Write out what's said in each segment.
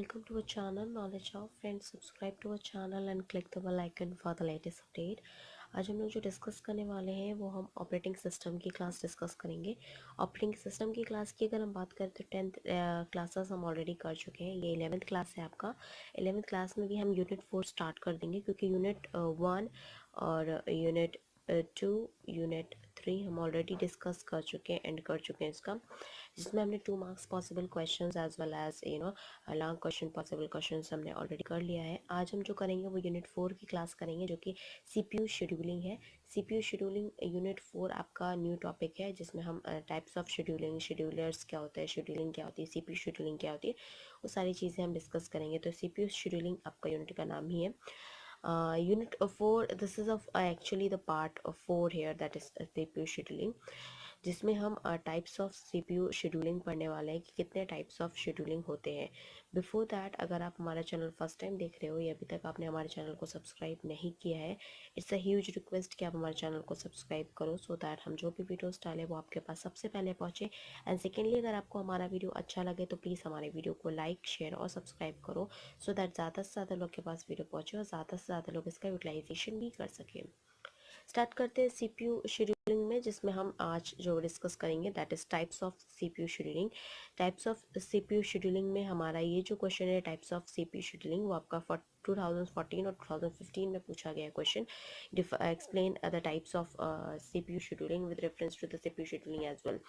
Welcome to our channel Knowledge of. Friends, subscribe to our channel and click the bell icon for the latest update. आज हम लोग जो discuss करने वाले हैं वो हम ऑपरेटिंग सिस्टम की क्लास डिस्कस करेंगे। ऑपरेटिंग सिस्टम की क्लास की अगर हम बात करें तो 10th क्लासेस हम ऑलरेडी कर चुके हैं। ये 11th क्लास है आपका। 11th क्लास में भी हम यूनिट 4 स्टार्ट कर देंगे क्योंकि यूनिट 1 और यूनिट 2 यूनिट 3 हम ऑलरेडी डिस्कस कर चुके हैं, एंड कर चुके हैं इसका, जिसमें हमने 2 marks possible questions as well as long question possible questions हमने ऑलरेडी कर लिया है। आज हम जो करेंगे वो यूनिट 4 की क्लास करेंगे जो कि सीपीयू शेड्यूलिंग है। सीपीयू शेड्यूलिंग यूनिट 4 आपका न्यू टॉपिक है, जिसमें हम टाइप्स ऑफ शेड्यूलिंग, शेड्यूलर्स क्या होता है, शेड्यूलिंग क्या होती है, सीपीयू शेड्यूलिंग क्या होती है, वो सारी चीज़ें हम डिस्कस करेंगे। तो सीपीयू शेड्यूलिंग आपका यूनिट का नाम ही है। Unit 4, this is of actually the part of 4 here, that is CPU scheduling, जिसमें हम टाइप्स ऑफ सीपीयू शेड्यूलिंग पढ़ने वाले हैं कि कितने टाइप्स ऑफ शेड्यूलिंग होते हैं। बिफोर दैट, अगर आप हमारा चैनल फर्स्ट टाइम देख रहे हो या अभी तक आपने हमारे चैनल को सब्सक्राइब नहीं किया है, इट्स अ ह्यूज रिक्वेस्ट कि आप हमारे चैनल को सब्सक्राइब करो सो दैट हम जो भी वीडियोस डालें वो आपके पास सबसे पहले पहुँचे। एंड सेकेंडली, अगर आपको हमारा वीडियो अच्छा लगे तो प्लीज़ हमारे वीडियो को लाइक, शेयर और सब्सक्राइब करो सो दैट ज़्यादा से ज़्यादा लोग के पास वीडियो पहुँचे और ज़्यादा से ज़्यादा लोग इसका यूटिलाइजेशन भी कर सकें। स्टार्ट करते हैं सीपीयू शेड्यूलिंग में, जिसमें हम आज जो डिस्कस करेंगे that is types of CPU scheduling. Types of CPU scheduling में हमारा ये जो क्वेश्चन है टाइप्स ऑफ सीपीयू शेड्यूलिंग, वो आपका 2014 और 2015 में पूछा गया question. Explain the types of CPU scheduling with reference to the CPU scheduling as well.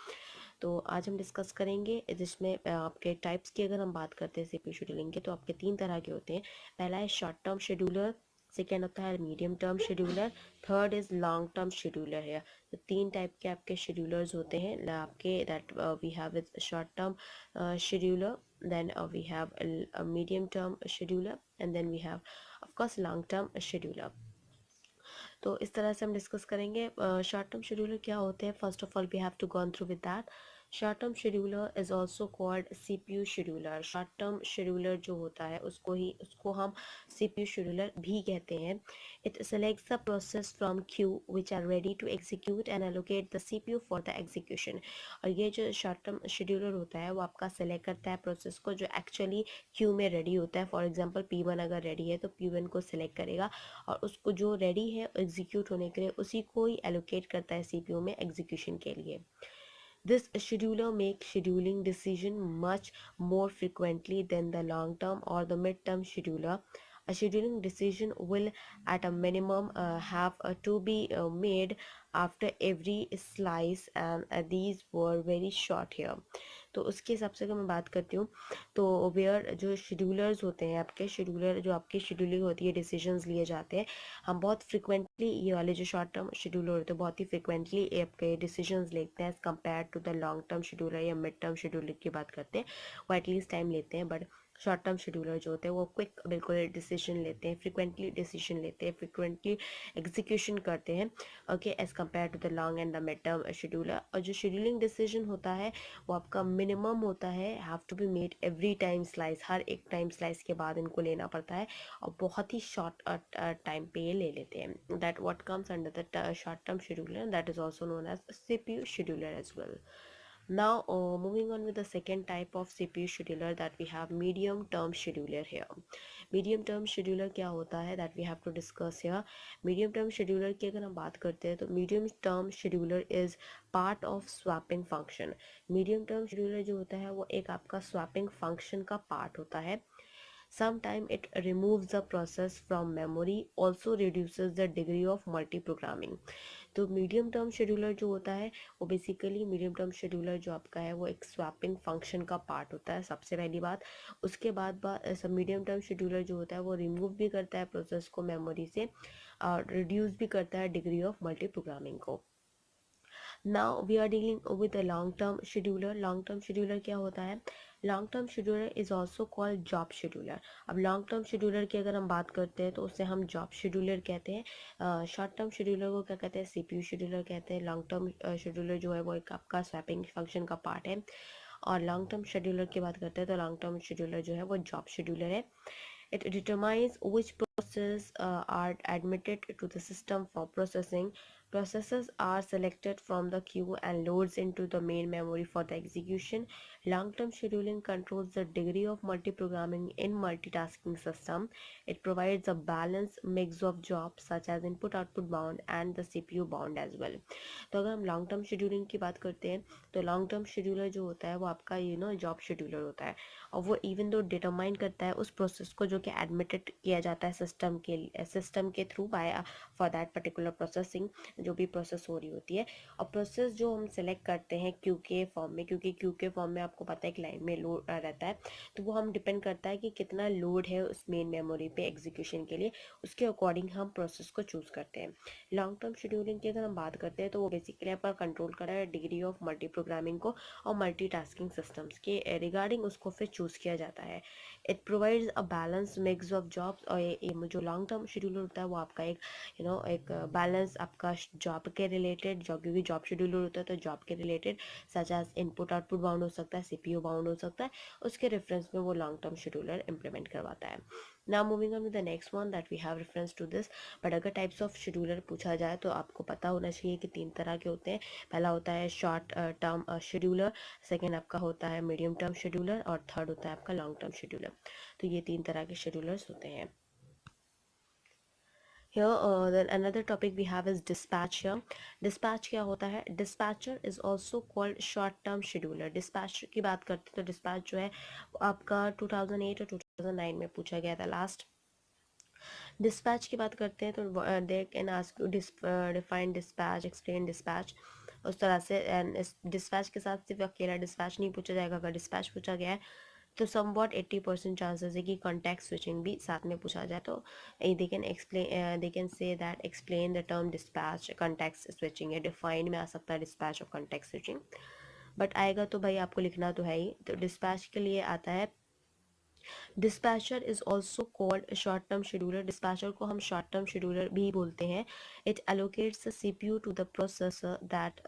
तो आज हम डिस्कस करेंगे, जिसमें आपके टाइप्स की अगर हम बात करते हैं सीपीयू शेड्यूलिंग के, तो आपके 3 तरह के होते हैं। पहला है शॉर्ट टर्म शेड्यूलर, सेकेंड होता है medium term scheduler, third is long term scheduler है। तो 3 टाइप के आपके शेड्यूलर्स होते हैं आपके, that we have is short term scheduler, then we have a medium term scheduler, and then we have of course long term scheduler। तो इस तरह से हम डिस्कस करेंगे। शॉर्ट टर्म शेड्यूलर क्या होते हैं, first of all we have to gone through with that. Short term scheduler is also called CPU scheduler. Short term scheduler जो होता है उसको हम सीपीयू शेड्यूलर भी कहते हैं। It selects the process from queue which are ready to execute and allocate the CPU for the execution. और ये जो शॉर्ट टर्म शेड्यूलर होता है वो आपका सेलेक्ट करता है प्रोसेस को जो एक्चुअली क्यू में रेडी होता है। फॉर एग्जाम्पल P1 अगर रेडी है तो P1 को सिलेक्ट करेगा और उसको जो रेडी है एग्जीक्यूट होने के लिए उसी को ही एलोकेट करता है सीपीयू में एग्जीक्यूशन के लिए। This scheduler makes scheduling decision much more frequently than the long-term or the mid-term scheduler. A scheduling decision will at a minimum have to be made after every slice, and these were very short here। तो उसके हिसाब से अगर मैं बात करती हूँ तो वेयर जो शेड्यूलर्स होते हैं, आपके शेड्यूलर जो आपकी शेड्यूलिंग होती है, डिसीजंस लिए जाते हैं, हम बहुत फ्रिक्वेंटली ये वाले जो शॉर्ट टर्म शेड्यूलर होते हैं बहुत ही फ्रिक्वेंटली आपके डिसीजंस लेते हैं as compare to the long term scheduler या मिड टर्म शेड्यूलर की बात करते हैं। वो एटलीस्ट टाइम लेते हैं, बट शॉर्ट टर्म शेड्यूलर जो होते हैं वो क्विक बिल्कुल डिसीजन लेते हैं, फ्रिक्वेंटली डिसीजन लेते हैं, फ्रिक्वेंटली एग्जीक्यूशन करते हैं, okay, as compare to the long and the mid term scheduler. और जो शेड्यूलिंग डिसीजन होता है वो आपका मिनिमम होता है, have to be made every time slice, हर एक टाइम स्लाइस के बाद इनको लेना पड़ता है और बहुत ही शॉर्ट टाइम पे ये ले लेते हैं। That what comes under the short term scheduler, that is also known as CPU scheduler as well. Now moving on with the second type of CPU scheduler, that we have medium term scheduler here। medium term scheduler क्या होता है, that we have to discuss here। medium term scheduler की अगर हम बात करते हैं तो medium term scheduler is part of swapping function। medium term scheduler जो होता है वो एक आपका swapping function का part होता है। Sometimes it removes the process from memory, also reduces the degree of multi-programming। तो मीडियम टर्म शेड्यूलर जो होता है वो बेसिकली, मीडियम टर्म शेड्यूलर जो आपका है वो एक स्वैपिंग फंक्शन का पार्ट होता है, सबसे पहली बात। उसके बाद मीडियम टर्म शेड्यूलर जो होता है वो रिमूव भी करता है प्रोसेस को मेमोरी से और रिड्यूस भी करता है डिग्री ऑफ मल्टी प्रोग्रामिंग को। Now we are dealing with the long term scheduler. Long term scheduler क्या होता है, long term scheduler is also called job scheduler. अब लॉन्ग टर्म शेड्यूलर की अगर हम बात करते हैं तो उसे हम जॉब शेड्यूलर कहते हैं। शॉर्ट टर्म शेड्यूलर को क्या कहते हैं, सीपीयू शेड्यूलर कहते हैं। लॉन्ग टर्म शेड्यूलर जो है वो एक आपका स्वैपिंग फंक्शन का पार्ट है। और लॉन्ग टर्म शेड्यूलर की बात करते हैं तो लॉन्ग टर्म शेड्यूलर जो है वो जॉब शेड्यूलर है। It determines which processes are admitted to the system for processing, Processes are selected from the queue and loads into the main memory for the execution. Long-term scheduling controls the degree of multi-programming in multitasking system. It provides a balanced mix of jobs such as input-output bound and the CPU bound as well. तो अगर हम long term scheduling की बात करते हैं तो long term scheduler जो होता है वो आपका जॉब शेड्यूलर होता है और वो इवन दो डिटरमाइन करता है उस प्रोसेस को जो कि एडमिटेड किया जाता है सिस्टम के through by for that particular processing जो भी प्रोसेस हो रही होती है। और प्रोसेस जो हम सेलेक्ट करते हैं क्यू के फॉर्म में, क्योंकि क्यू के फॉर्म में आपको पता है एक लाइन में लोड रहता है, तो वो हम डिपेंड करता है कि कितना लोड है उस मेन मेमोरी पे एग्जीक्यूशन के लिए, उसके अकॉर्डिंग हम प्रोसेस को चूज़ करते हैं। लॉन्ग टर्म शेड्यूलिंग की अगर हम बात करते हैं तो वो बेसिकली आपका कंट्रोल कर रहा है डिग्री ऑफ मल्टी प्रोग्रामिंग को और मल्टीटास्किंग सिस्टम्स के रिगार्डिंग उसको फिर चूज़ किया जाता है। It provides a balance mix of jobs और ये जो लॉन्ग टर्म शेड्यूलर होता है वो आपका एक बैलेंस आपका जॉब के रिलेटेड जॉब, क्योंकि जॉब शेड्यूलर होता है तो जॉब के related such as input output bound हो सकता है, सीपीयू बाउंड हो सकता है, उसके रेफरेंस में वो लॉन्ग टर्म शेड्यूलर इंप्लीमेंट करवाता है। Now moving on to the next one that we have reference to this. But अगर टाइप्स ऑफ शेड्यूलर पूछा जाए तो आपको पता होना चाहिए कि तीन तरह के होते हैं। पहला होता है शॉर्ट टर्म शेड्यूलर, सेकेंड आपका होता है मीडियम टर्म शेड्यूलर और थर्ड होता है आपका लॉन्ग टर्म शेड्यूलर। तो ये तीन तरह के शेड्यूलर्स होते हैं। Here, then another topic we have is dispatch here. Dispatch क्या होता है? Dispatcher is also called short term scheduler. Dispatch की बात करते हैं तो dispatch जो है आपका 2008 और 2009 में पूछा गया था लास्ट। डिस्पैच की बात करते हैं तो they can ask you define dispatch, explain dispatch, उस तरह से। एंड इस डिस्पैच के साथ सिर्फ अकेला डिस्पैच नहीं पूछा जाएगा। अगर डिस्पैच पूछा गया है तो समवॉट 80% चांसेस है कि कॉन्टेक्ट स्विचिंग भी साथ में पूछा जाए। तो they can say that explain the term dispatch contact switching, है डिफाइन में आ सकता है डिस्पैच और कॉन्टेक्ट स्विचिंग। बट आएगा तो भाई आपको लिखना तो है ही। तो डिस्पैच के लिए आता है dispatcher is also called short term scheduler. Dispatcher को हम शॉर्ट टर्म शेड्यूलर भी बोलते हैं। It allocates the CPU to the processor that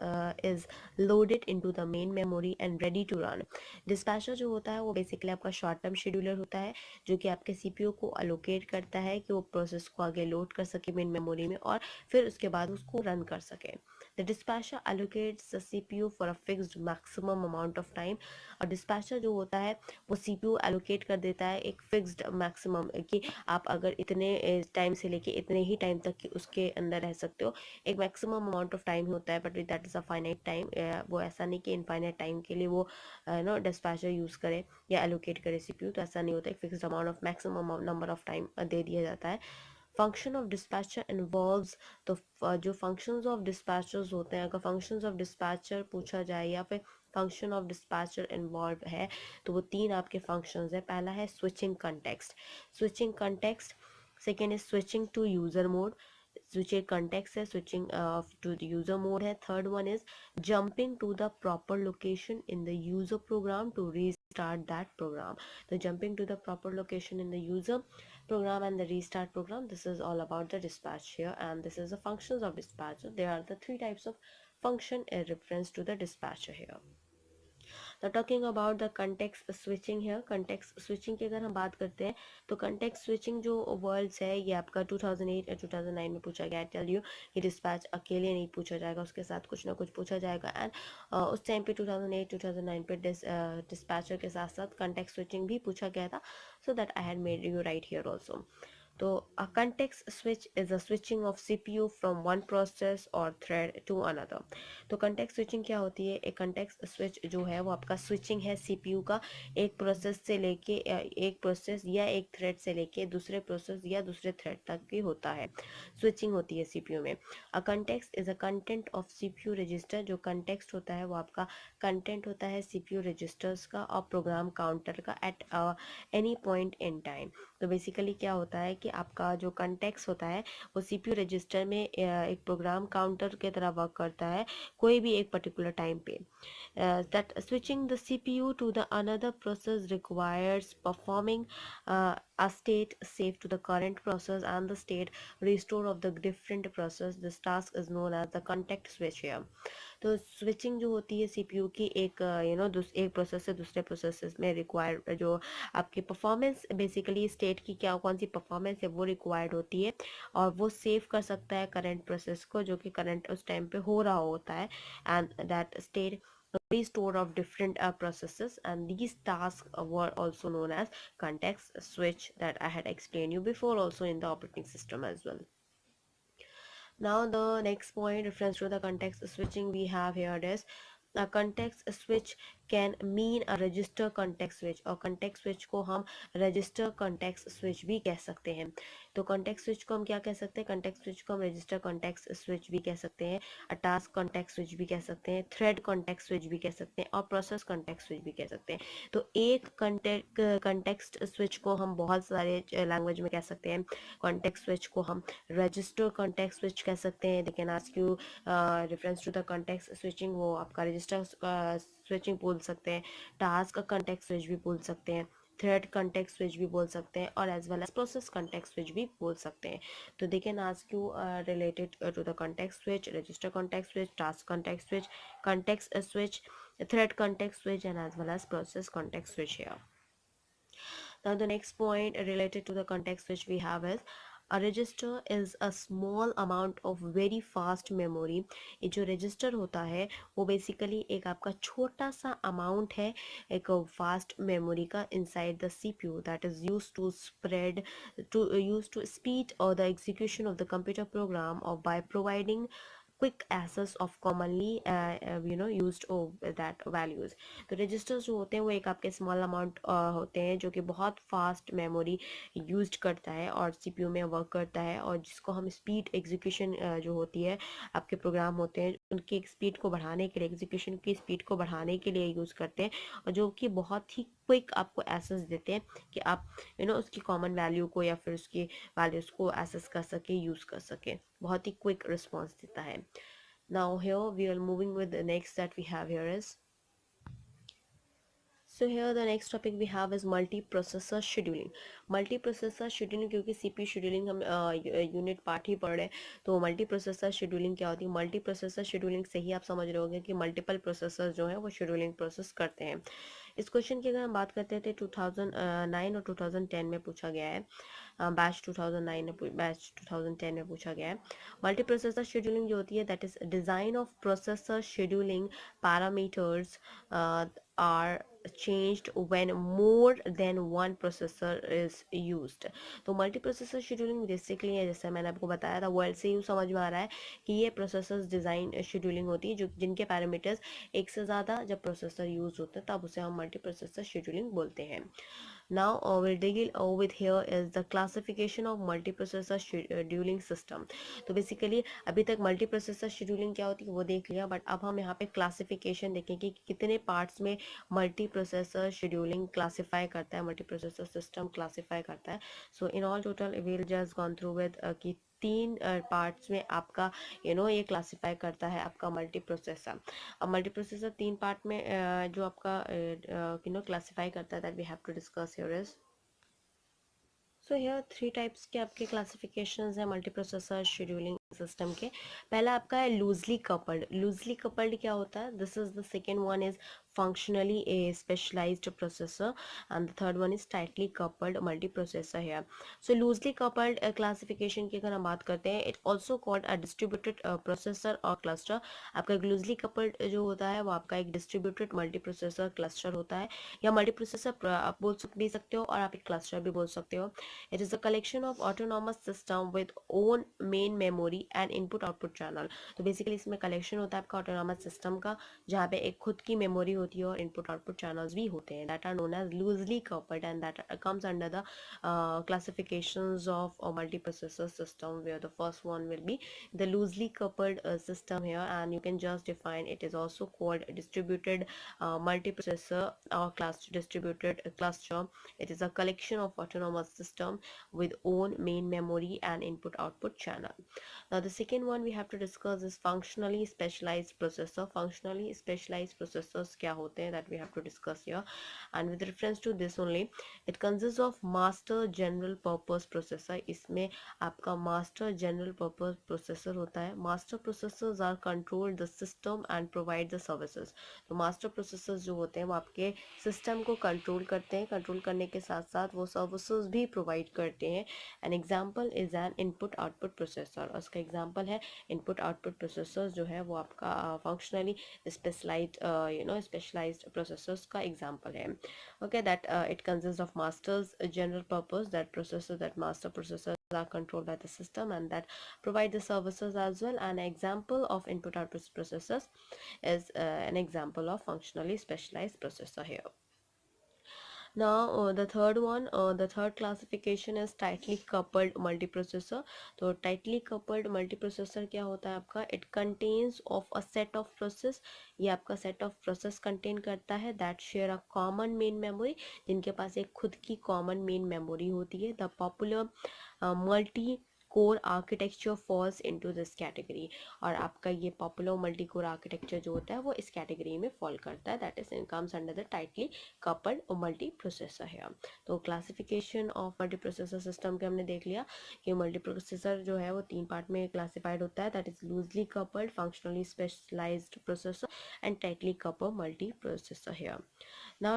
is loaded into the main memory and ready to run. Dispatcher जो होता है वो बेसिकली आपका शॉर्ट टर्म शेड्यूलर होता है जो कि आपके सीपीयू को अलोकेट करता है कि वो प्रोसेस को आगे लोड कर सके मेन मेमोरी में और फिर उसके बाद उसको रन कर सके। The dispatcher allocates the CPU for a fixed maximum amount of time। और डिस्पैचर जो होता है वो सीपीयू एलोकेट कर देता है एक फिक्स्ड मैक्सिमम कि आप अगर इतने टाइम से लेके इतने ही टाइम तक कि उसके अंदर रह सकते हो। एक मैक्सिमम अमाउंट ऑफ टाइम होता है but that is a finite time. वो ऐसा नहीं कि इनफाइनाइट टाइम के लिए वो डिस्पैचर यूज़ करे या एलोकेट करे सीपीयू, तो ऐसा नहीं होता। एक fixed amount of maximum number of time दे दिया जाता है। फंक्शन ऑफ डिस्पैचर इन्वॉल्व्स, तो जो फंक्शंस ऑफ डिस्पैचर्स होते हैं, अगर फंक्शंस ऑफ डिस्पैचर पूछा जाए या फिर फंक्शन ऑफ डिस्पैचर इन्वॉल्व है तो वो तीन आपके फंक्शंस है। पहला है switching context, switching context. Second is switching to user mode, switching context है, switching to the user mode है। Third one is jumping to the proper location in the user program to restart that program. तो jumping to the proper location in the user program and the restart program, this is all about the dispatch here, and this is the functions of dispatcher. There are the three types of function in reference to the dispatcher here. तो talking about the context switching है। Context switching की अगर हम बात करते हैं तो context switching जो वर्ड्स है ये आपका 2008 या 2009 में पूछा गया है। टेल यू ये डिस्पैच अकेले नहीं पूछा जाएगा, उसके साथ कुछ ना कुछ पूछा जाएगा। एंड उस टाइम पे 2008 2009 पे डिस्पैचर के साथ साथ कंटेक्स्ट स्विचिंग भी पूछा गया था। So that I had made you right here also. तो a context switch is a switching of CPU from one process or thread to another। तो context switching क्या होती है? एक context switch जो है वो आपका switching है CPU का एक प्रोसेस से लेके एक प्रोसेस या एक थ्रेड से लेके दूसरे प्रोसेस या दूसरे थ्रेड तक की होता है, स्विचिंग होती है CPU में। A context is a content of CPU register. जो कंटेक्स्ट होता है वो आपका कंटेंट होता है CPU रजिस्टर्स का और प्रोग्राम काउंटर का at any point in time. तो बेसिकली क्या होता है कि आपका जो कंटेक्स्ट होता है वो सीपीयू रजिस्टर में एक प्रोग्राम काउंटर की तरह वर्क करता है कोई भी एक पर्टिकुलर टाइम पे। That switching the CPU to the another process requires performing a state save to the current process and the state restore of the different process. This task is known as the context switch here। तो switching जो होती है CPU की एक एक process से दूसरे process में रिक्वायर जो आपकी परफॉर्मेंस बेसिकली स्टेट की क्या कौन सी परफॉर्मेंस है वो रिक्वायर्ड होती है, और वो सेव कर सकता है करंट प्रोसेस को जो कि करंट उस टाइम पे हो रहा होता है, and that state be stored of different processes, and these tasks were also known as context switch that I had explained you before also in the operating system as well. Now the next point reference to the context switching we have here is a context switch can mean a register context switch, और context switch को हम register context switch भी कह सकते हैं। तो context switch को हम क्या कह सकते हैं, context switch को हम register context switch भी कह सकते हैं, a task context switch भी कह सकते हैं, thread context switch भी कह सकते हैं, और process context switch भी कह सकते हैं। तो एक context switch को हम बहुत सारे लैंग्वेज में कह सकते हैं। context switch को हम रजिस्टर कॉन्टेक्स्ट स्विच कह सकते हैं, they can ask you reference to the context switching, वो आपका रजिस्टर स्विचिंग बोल सकते हैं, टास्क कॉन्टेक्स्ट स्विच भी बोल सकते हैं, थ्रेड कॉन्टेक्स्ट स्विच भी बोल सकते हैं, और as well as process context switch भी बोल सकते हैं। तो they can ask you related to the context switch, register context switch, task context switch, context switch, thread context switch, and as well as process context switch here. Now the next point related to the context switch we have is a register is a small amount of very fast memory. ये जो register होता है वो basically एक आपका छोटा सा amount है एक fast memory का inside the CPU that is used to speed or the execution of the computer program, or by providing quick access of commonly used that values. तो रजिस्टर्स जो होते हैं वो एक आपके स्मॉल अमाउंट होते हैं जो कि बहुत फास्ट मेमोरी यूज्ड करता है और सीपीयू में वर्क करता है, और जिसको हम स्पीड एग्जीक्यूशन जो होती है आपके प्रोग्राम होते हैं उनकी स्पीड को बढ़ाने के लिए, एग्जीक्यूशन की स्पीड को बढ़ाने के लिए यूज़ करते हैं, और जो कि बहुत ही क्विक आपको एसेस देते हैं कि आप उसकी कॉमन वैल्यू को या फिर उसकी वैल्यूज़ को एसेस कर सके, यूज़ कर सके, बहुत ही क्विक रिस्पॉन्स देता है। Now here we are moving with the next that we have here is, so here the next topic we have is multiprocessor scheduling. Multiprocessor scheduling क्योंकि CPU scheduling हम unit part ही पढ़ रहे हैं, तो multiprocessor scheduling क्या होती है। Multiprocessor scheduling से ही आप समझ रहे होंगे कि मल्टीपल प्रोसेसर जो है वो शेड्यूलिंग प्रोसेस करते हैं। इस क्वेश्चन की अगर हम बात करते हैं तो 2009 और 2010 में पूछा गया है, बैच 2009 बैच 2010 में पूछा गया है। मल्टीप्रोसेसर शेड्यूलिंग जो होती है that is design of processor scheduling parameters are changed when more than one processor is used. तो मल्टीप्रोसेसर शेड्यूलिंग बेसिकली है, जैसे मैंने आपको बताया था वर्ड से यूँ समझ में आ रहा है कि ये प्रोसेसर डिज़ाइन शेड्यूलिंग होती है जो जिनके पैरामीटर्स एक से ज़्यादा जब प्रोसेसर यूज़ होते हैं तब उसे हम मल्टीप्रोसेसर शेड्यूलिंग बोलते हैं। Now we'll deal with here is the classification of multiprocessor scheduling system. तो बेसिकली अभी तक मल्टीप्रोसेसर शेड्यूलिंग क्या होती है वो देख लिया, बट अब हम यहाँ पे क्लासिफिकेशन देखेंगे कि कितने पार्ट्स में मल्टीप्रोसेसर शेड्यूलिंग क्लासिफाई करता है, मल्टीप्रोसेसर सिस्टम क्लासिफाई करता है। So in all total we'll just gone through with कि 3 पार्ट्स में आपका ये क्लासिफाई करता है आपका मल्टीप्रोसेसर। अब मल्टीप्रोसेसर 3 पार्ट में जो आपका क्लासिफाई करता है that we have to discuss here is, so here 3 types के आपके क्लासिफिकेशंस हैं मल्टीप्रोसेसर शेड्यूलिंग सिस्टम के। पहला आपका है लूजली कपल्ड। लूजली कपल्ड क्या होता है, this is the second one is functionally a specialized processor, and the third one is tightly coupled multiprocessor here. So loosely coupled classification की अगर हम बात करते हैं, it also called a distributed processor or cluster. आपका एक loosely coupled जो होता है वो आपका एक distributed multiprocessor cluster होता है, या multiprocessor आप बोल भी सकते हो और आप एक cluster भी बोल सकते हो। It is a collection of autonomous system with own main memory and input output channel. तो बेसिकली इसमें कलेक्शन होता है आपका ऑटोनॉमस सिस्टम का, जहाँ पे एक खुद की मेमोरी होती है और इनपुट आउटपुट चैनल्स भी होते हैं, that are known as loosely coupled, and that comes under the classifications of a multiprocessor system, where the first one will be the loosely coupled system here, and you can just define it is also called distributed multiprocessor or distributed cluster. It is a collection of autonomous system with own main memory and input output channel. Now the second one we have to discuss is functionally specialized processor. Functionally specialized processors क्या क्या होते हैं, that we have to discuss here. And with reference to this only, it consist of master general purpose processor. इसमें आपका master general purpose processor होता है. Master processors are control the system and provide the services. तो master processors जो होते हैं वो आपके सिस्टम को कंट्रोल करते हैं, कंट्रोल करने के साथ साथ वो सर्विसेज भी प्रोवाइड करते हैं. An example is an input output processor. उसका एग्जांपल है इनपुट आउटपुट प्रोसेसर जो है वो आपका फंक्शनली स्पेशलाइज्ड स्पेशलाइज्ड प्रोसेसर्स का एग्जांपल है. Okay, that it consist of masters general purpose, that processor, that master processor are controlled by the system and that provide the services as well. An example of input output processors is an example of functionally specialized processor here. Now the third classification is tightly coupled multiprocessor. तो tightly coupled multiprocessor क्या होता है आपका? It contains of a set of process. ये आपका set of process contain करता है that share a common main memory, जिनके पास एक खुद की common main memory होती है. The popular multi core architecture falls into this category. और आपका ये पॉपुलर मल्टी कोर आर्किटेक्चर जो होता है वो इस कैटेगरी में फॉल करता है, that is comes under the tightly coupled multi processor है. तो classification of multi processor system के हमने देख लिया कि मल्टी प्रोसेसर जो है वो 3 पार्ट में क्लासिफाइड होता है, that is loosely coupled, functionally specialised processor and tightly coupled multi processor है. Now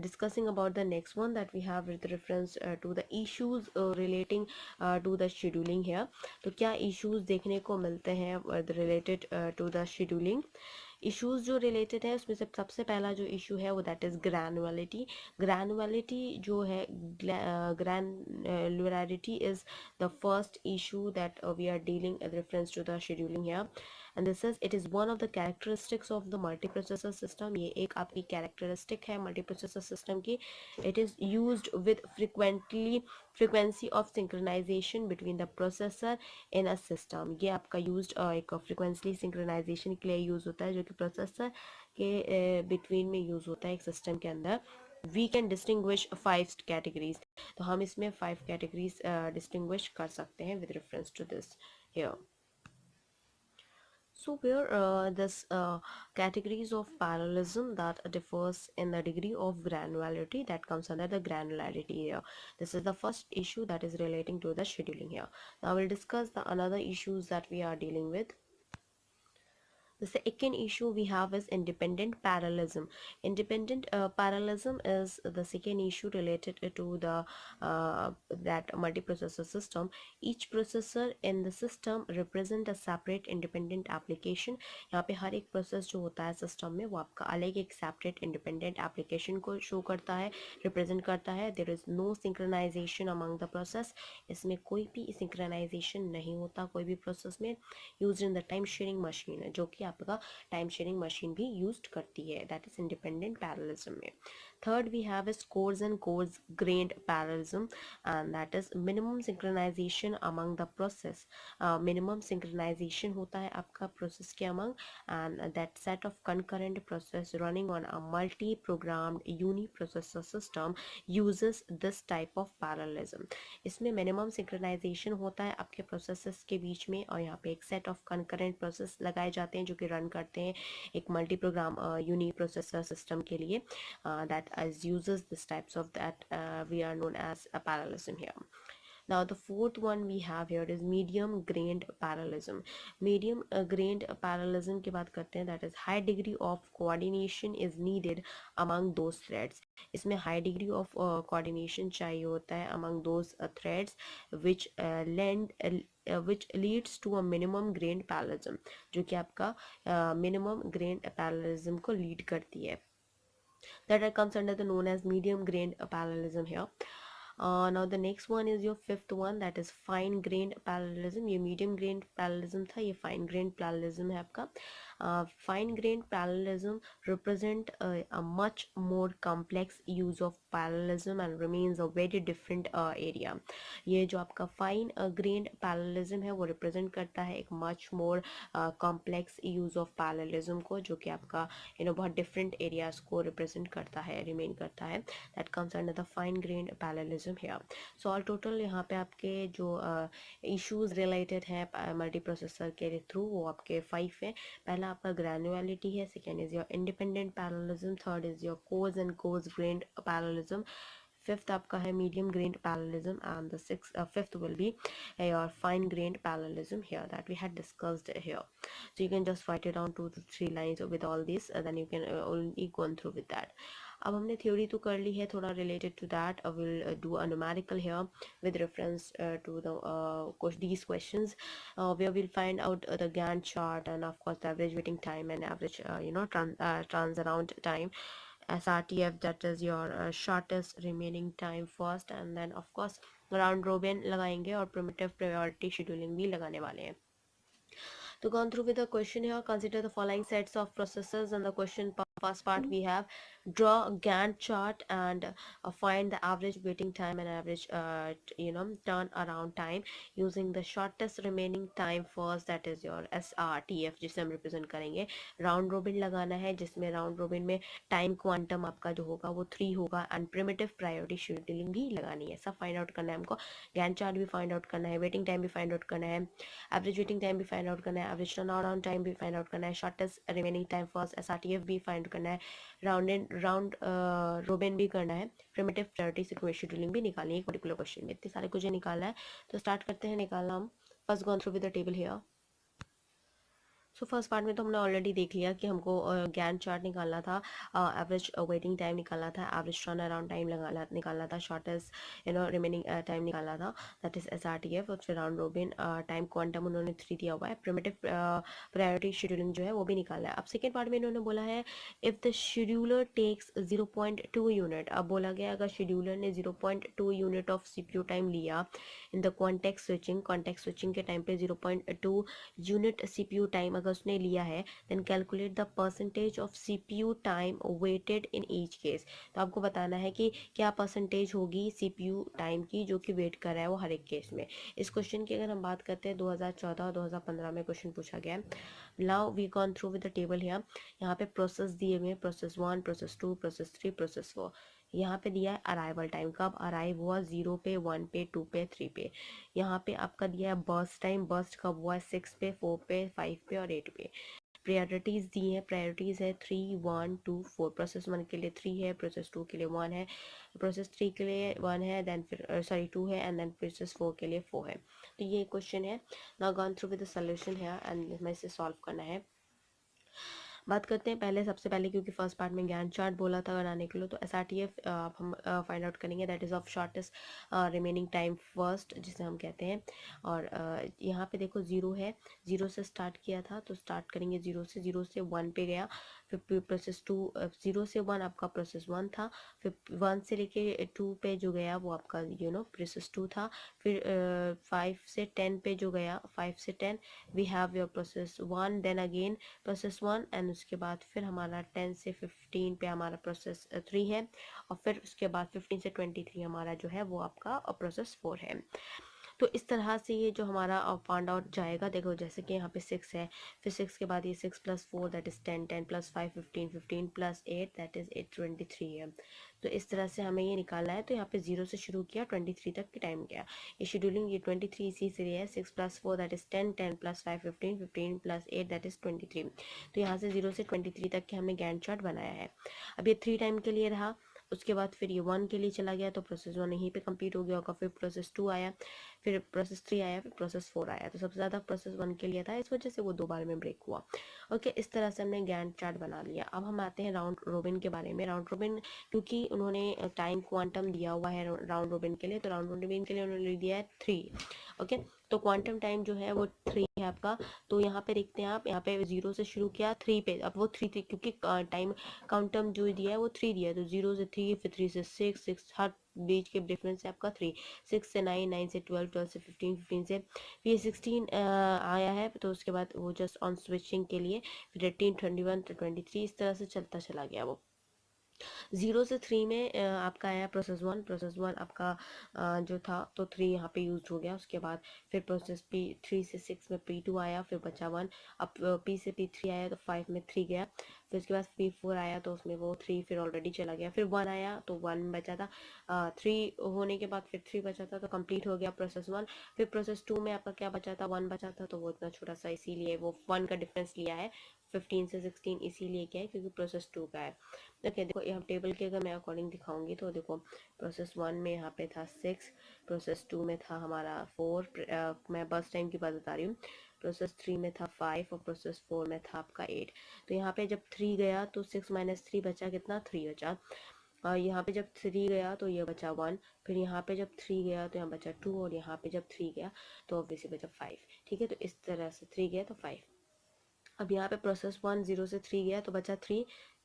discussing about the next one that we have with reference to the issues relating to the scheduling here. तो क्या issues देखने को मिलते हैं related to the scheduling. Issues जो related है उसमें से सबसे पहला जो इशू है वो दैट इज ग्रैनुअलिटी. ग्रैनुअलिटी जो है, granularity is the first issue that we are dealing with reference to the scheduling here. And this is it is one of the characteristics of the multiprocessor system. ये एक आपकी characteristic है multiprocessor system की. It is used with frequency of synchronization between the processor in a system. ये आपका used एक frequency synchronisation के लिए यूज़ होता है जो कि प्रोसेसर के बिटवीन में यूज़ होता है एक सिस्टम के अंदर. We can distinguish 5 categories. तो हम इसमें 5 कैटेगरीज डिस्टिंग्विश कर सकते हैं with reference to this here. So where this categories of parallelism that differs in the degree of granularity, that comes under the granularity here. This is the first issue that is relating to the scheduling here. Now we'll discuss the another issues that we are dealing with. The second issue we have is independent parallelism. Independent parallelism is the second issue related to the that multiprocessor system. Each processor in the system represent a separate independent application. यहाँ पे हर एक process जो होता है system में वो आपका अलग एक सेपरेट इंडिपेंडेंट एप्लीकेशन को शो करता है, रिप्रेजेंट करता है. There is no synchronisation among the process. इसमें कोई भी सिंक्रोनाइजेशन नहीं होता कोई भी प्रोसेस में. Used in the time sharing machine है जो कि आपका टाइम शेयरिंग मशीन भी यूज्ड करती है, दैट इज इंडिपेंडेंट पैरेललिज्म में. Third we have is coarse and coarse grained parallelism and that is minimum synchronisation among the process. Minimum synchronisation होता है आपका प्रोसेस के among and that set of concurrent process running on a multi programmed uni processor system uses this type of parallelism. इसमें minimum synchronisation होता है आपके processes के बीच में और यहाँ पे एक सेट ऑफ कंकरेंट प्रोसेस लगाए जाते हैं जो कि रन करते हैं एक multi program uni processor system के लिए. That as uses this types of that we are known as a parallelism here. Now the fourth one we have here is medium grained parallelism. Medium grained parallelism की बात करते हैं, that is high degree of coordination is needed among those threads. इसमें high degree of coordination चाहिए होता है among those threads which which leads to a minimum grained parallelism, जो कि आपका minimum grained parallelism को lead करती है. That comes under the known as medium grained parallelism here. Now the next one is your fifth one, that is fine grained parallelism. ये medium grained parallelism था, ये fine grained parallelism है आपका. Fine grained parallelism represent a much more complex use of parallelism and remains a very different area. ये जो आपका fine grained parallelism है वो represent करता है एक much more complex use of parallelism को, जो कि आपका बहुत different areas को represent करता है, remain करता है. That comes under the fine grained parallelism here. So all total यहाँ पे आपके जो issues related है मल्टी प्रोसेसर के थ्रू वो आपके 5 हैं. पहला पहला आपका ग्रैनुअलिटी है, second is your independent parallelism, third is your course and coarse grained parallelism, fifth आपका है medium grained parallelism, and the fifth will be your fine grained parallelism here that we had discussed here. So you can just write it down 2 to 3 lines with all these, then you can only go through with that. अब हमने theory तो कर ली है, थोड़ा related to that I will do a numerical here with reference to these questions, where we'll find out the Gantt chart and of course the average waiting time and average turnaround time, SRTF, that is your shortest remaining time first, and then of course round robin लगाएंगे और primitive priority scheduling भी लगाने वाले हैं. To go through with the question here, consider the following sets of processes. And the question first part we have draw a Gantt chart and find the average waiting time and average turn around time using the shortest remaining time first, that is your SRTF जिसे हम represent करेंगे. Round robin लगाना है जिसमें round robin में time quantum आपका जो होगा वो 3 होगा एंड प्रिमिटिव प्रायोरिटी शेड्यूलिंग भी लगानी है. सब फाइंड आउट करना है हमको. गैंट चार्ट भी फाइंड आउट करना है, वेटिंग टाइम भी फाइंड आउट करना है, एवरेज वेटिंग टाइम भी फाइंड आउट करना है, एवरेज टर्न अराउंड टाइम भी फाइंड आउट करना है, shortest remaining time first SRTF भी फाइंड करना है, राउंड रोबिन भी करना है, प्रिमिटिव प्रायोरिटी शेड्यूलिंग भी निकालनी है एक पर्टिकुलर क्वेश्चन में. इतने सारे कुछ निकालना है तो स्टार्ट करते हैं निकालना हम. First go through with the table here. So first part में तो हमने ऑलरेडी देख लिया कि हमको गैंट चार्ट निकालना था, एवरेज वेटिंग टाइम निकालना था, एवरेज टर्न अराउंड टाइम निकालना था, शॉर्टेस्ट रिमेनिंग टाइम निकालना था, दैट इज SRTF. और फिर राउंड रोबिन टाइम क्वांटम उन्होंने 3 दिया हुआ है, प्रिमिटिव प्रायोरिटी शेड्यूलिंग जो है वो भी निकालना है. अब सेकेंड पार्ट में इन्होंने बोला है if the scheduler takes 0.2 unit. अब बोला गया अगर शेड्यूलर ने 0.2 यूनिट ऑफ CPU टाइम लिया इन द कॉन्टेक्स्ट स्विचिंग के टाइम पे 0.2 यूनिट CPU टाइम अगर उसने लिया है, then calculate the percentage of CPU time weighted in each case. तो आपको बताना है कि क्या परसेंटेज होगी CPU टाइम की जो कि वेट कर रहा है वो हर एक केस में. इस क्वेश्चन की अगर हम बात करते हैं 2014 और 2015 में क्वेश्चन पूछा गया है. Now we gone through with the table here. यहाँ पे प्रोसेस दिए हुए, प्रोसेस 1, प्रोसेस 2, प्रोसेस 3, प्रोसेस 4. यहाँ पे दिया है अराइवल टाइम, कब अराइव हुआ, 0 पे, 1 पे, 2 पे, 3 पे. यहाँ पे आपका दिया है बर्स्ट टाइम, बर्स्ट कब हुआ है, 6 पे, 4 पे, 5 पे और 8 पे. प्रायोरिटीज़ दी है, प्रायोरिटीज़ है 3, 1, 2, 4. प्रोसेस 1 के लिए 3 है, प्रोसेस 2 के लिए 1 है, प्रोसेस 3 के लिए 1 है, देन फिर 2 है, एंड देन प्रोसेस 4 के लिए 4 है. तो ये क्वेश्चन है. Now gone through with the solution है एंड हमें इसे सॉल्व करना है. बात करते हैं पहले, सबसे पहले क्योंकि फर्स्ट पार्ट में गैंट चार्ट बोला था बनाने के लिए, तो SRTF हम फाइंड आउट करेंगे, that is of shortest remaining time first जिसे हम कहते हैं. और यहाँ पे देखो 0 है, 0 से स्टार्ट किया था तो स्टार्ट करेंगे 0 से 1 पे गया, फिर प्रोसेस 2, 0 से 1 आपका प्रोसेस 1 था, फिर 1 से लेके 2 पे जो गया वो आपका प्रोसेस 2 था, फिर 5 से 10 पे जो गया, 5 से 10 we have your process 1, then again process 1, and उसके बाद फिर हमारा 10 से 15 पे हमारा प्रोसेस 3 है, और फिर उसके बाद 15 से 23 हमारा जो है वो आपका प्रोसेस 4 है. तो इस तरह से ये जो हमारा फाइंड आउट जाएगा, देखो जैसे कि यहाँ पे 6 है, फिर 6 के बाद ये 6 + 4 दैट इज़ 10, 10 + 5 15, 15 + 8 दैट इज़ 23 है. तो इस तरह से हमें ये निकालना है. तो यहाँ पे 0 से शुरू किया, 23 तक की टाइम गया. ये शेड्यूलिंग ये 23 इसी से है, 6 + 4 दैट इज़ 10, 10 + 5 15, 15 + 8 दैट इज़ 23. तो यहाँ से 0 से 23 तक के हमने गैंट चार्ट बनाया है. अब ये 3 टाइम के लिए रहा, उसके बाद फिर ये 1 के लिए चला गया, तो प्रोसेस 1 यहीं पे कंप्लीट हो गया होगा, फिर प्रोसेस 2 आया, फिर प्रोसेस 3 आया, फिर प्रोसेस 4 आया. तो सबसे ज़्यादा प्रोसेस 1 के लिए था, इस वजह से वो 2 बार में ब्रेक हुआ. ओके, इस तरह से हमने गैंट चार्ट बना लिया. अब हम आते हैं राउंड रोबिन के बारे में. राउंड रोबिन क्योंकि उन्होंने टाइम क्वांटम दिया हुआ है राउंड रोबिन के लिए, तो राउंड रोबिन के लिए उन्होंने दिया है 3. ओके, तो क्वांटम टाइम जो है वो 3 है आपका. तो यहाँ पे देखते हैं आप, यहाँ पे 0 से शुरू किया 3 पे, अब वो 3 थी क्योंकि टाइम काउंटम जो दिया है वो 3 दिया है, तो 0 से 3, फिर 3 से 6, 6 हर बीच के डिफरेंस है आपका 3, 6 से 9, 9 से 12, 12 से 15, 15 से फिर 16 आया है, तो उसके बाद वो जस्ट ऑन स्विचिंग के लिए फिर 18, 21 तो 23, इस तरह से चलता चला गया वो. 0 से 3 में आपका आया प्रोसेस 1, प्रोसेस 1 आपका जो था तो 3 यहाँ पे यूज हो गया. उसके बाद फिर प्रोसेस P 3 से 6 में P2 आया, फिर बचा 1. अब P से P3 आया तो 5 में 3 गया, फिर उसके बाद P4 आया तो उसमें वो 3 फिर ऑलरेडी चला गया, फिर 1 आया तो 1 बचा था, 3 होने के बाद फिर 3 बचा था, तो कंप्लीट हो गया प्रोसेस 1. फिर प्रोसेस 2 में आपका क्या बचा था, 1 बचा था, तो वो इतना छोटा सा इसीलिए वो 1 का डिफरेंस लिया है, 15 से 16 इसीलिए क्या है क्योंकि प्रोसेस 2 का है। ओके देखो यहाँ टेबल के अगर मैं अकॉर्डिंग दिखाऊंगी तो देखो प्रोसेस 1 में यहाँ पे था 6, प्रोसेस 2 में था हमारा 4, मैं बस टाइम की बात बता रही हूँ, प्रोसेस 3 में था 5 और प्रोसेस 4 में था आपका 8। तो यहाँ पे जब 3 गया तो 6 माइनस 3 बचा कितना, 3 बचा। और यहाँ पे जब 3 गया तो ये बचा 1, फिर यहाँ पे जब 3 गया तो यहाँ बचा 2, और यहाँ पे जब 3 गया तो ऑब्वियसली बचा 5। ठीक है, तो इस तरह से 3 गया तो 5। अब यहाँ पे प्रोसेस 1 0 से 3 गया तो बचा 3,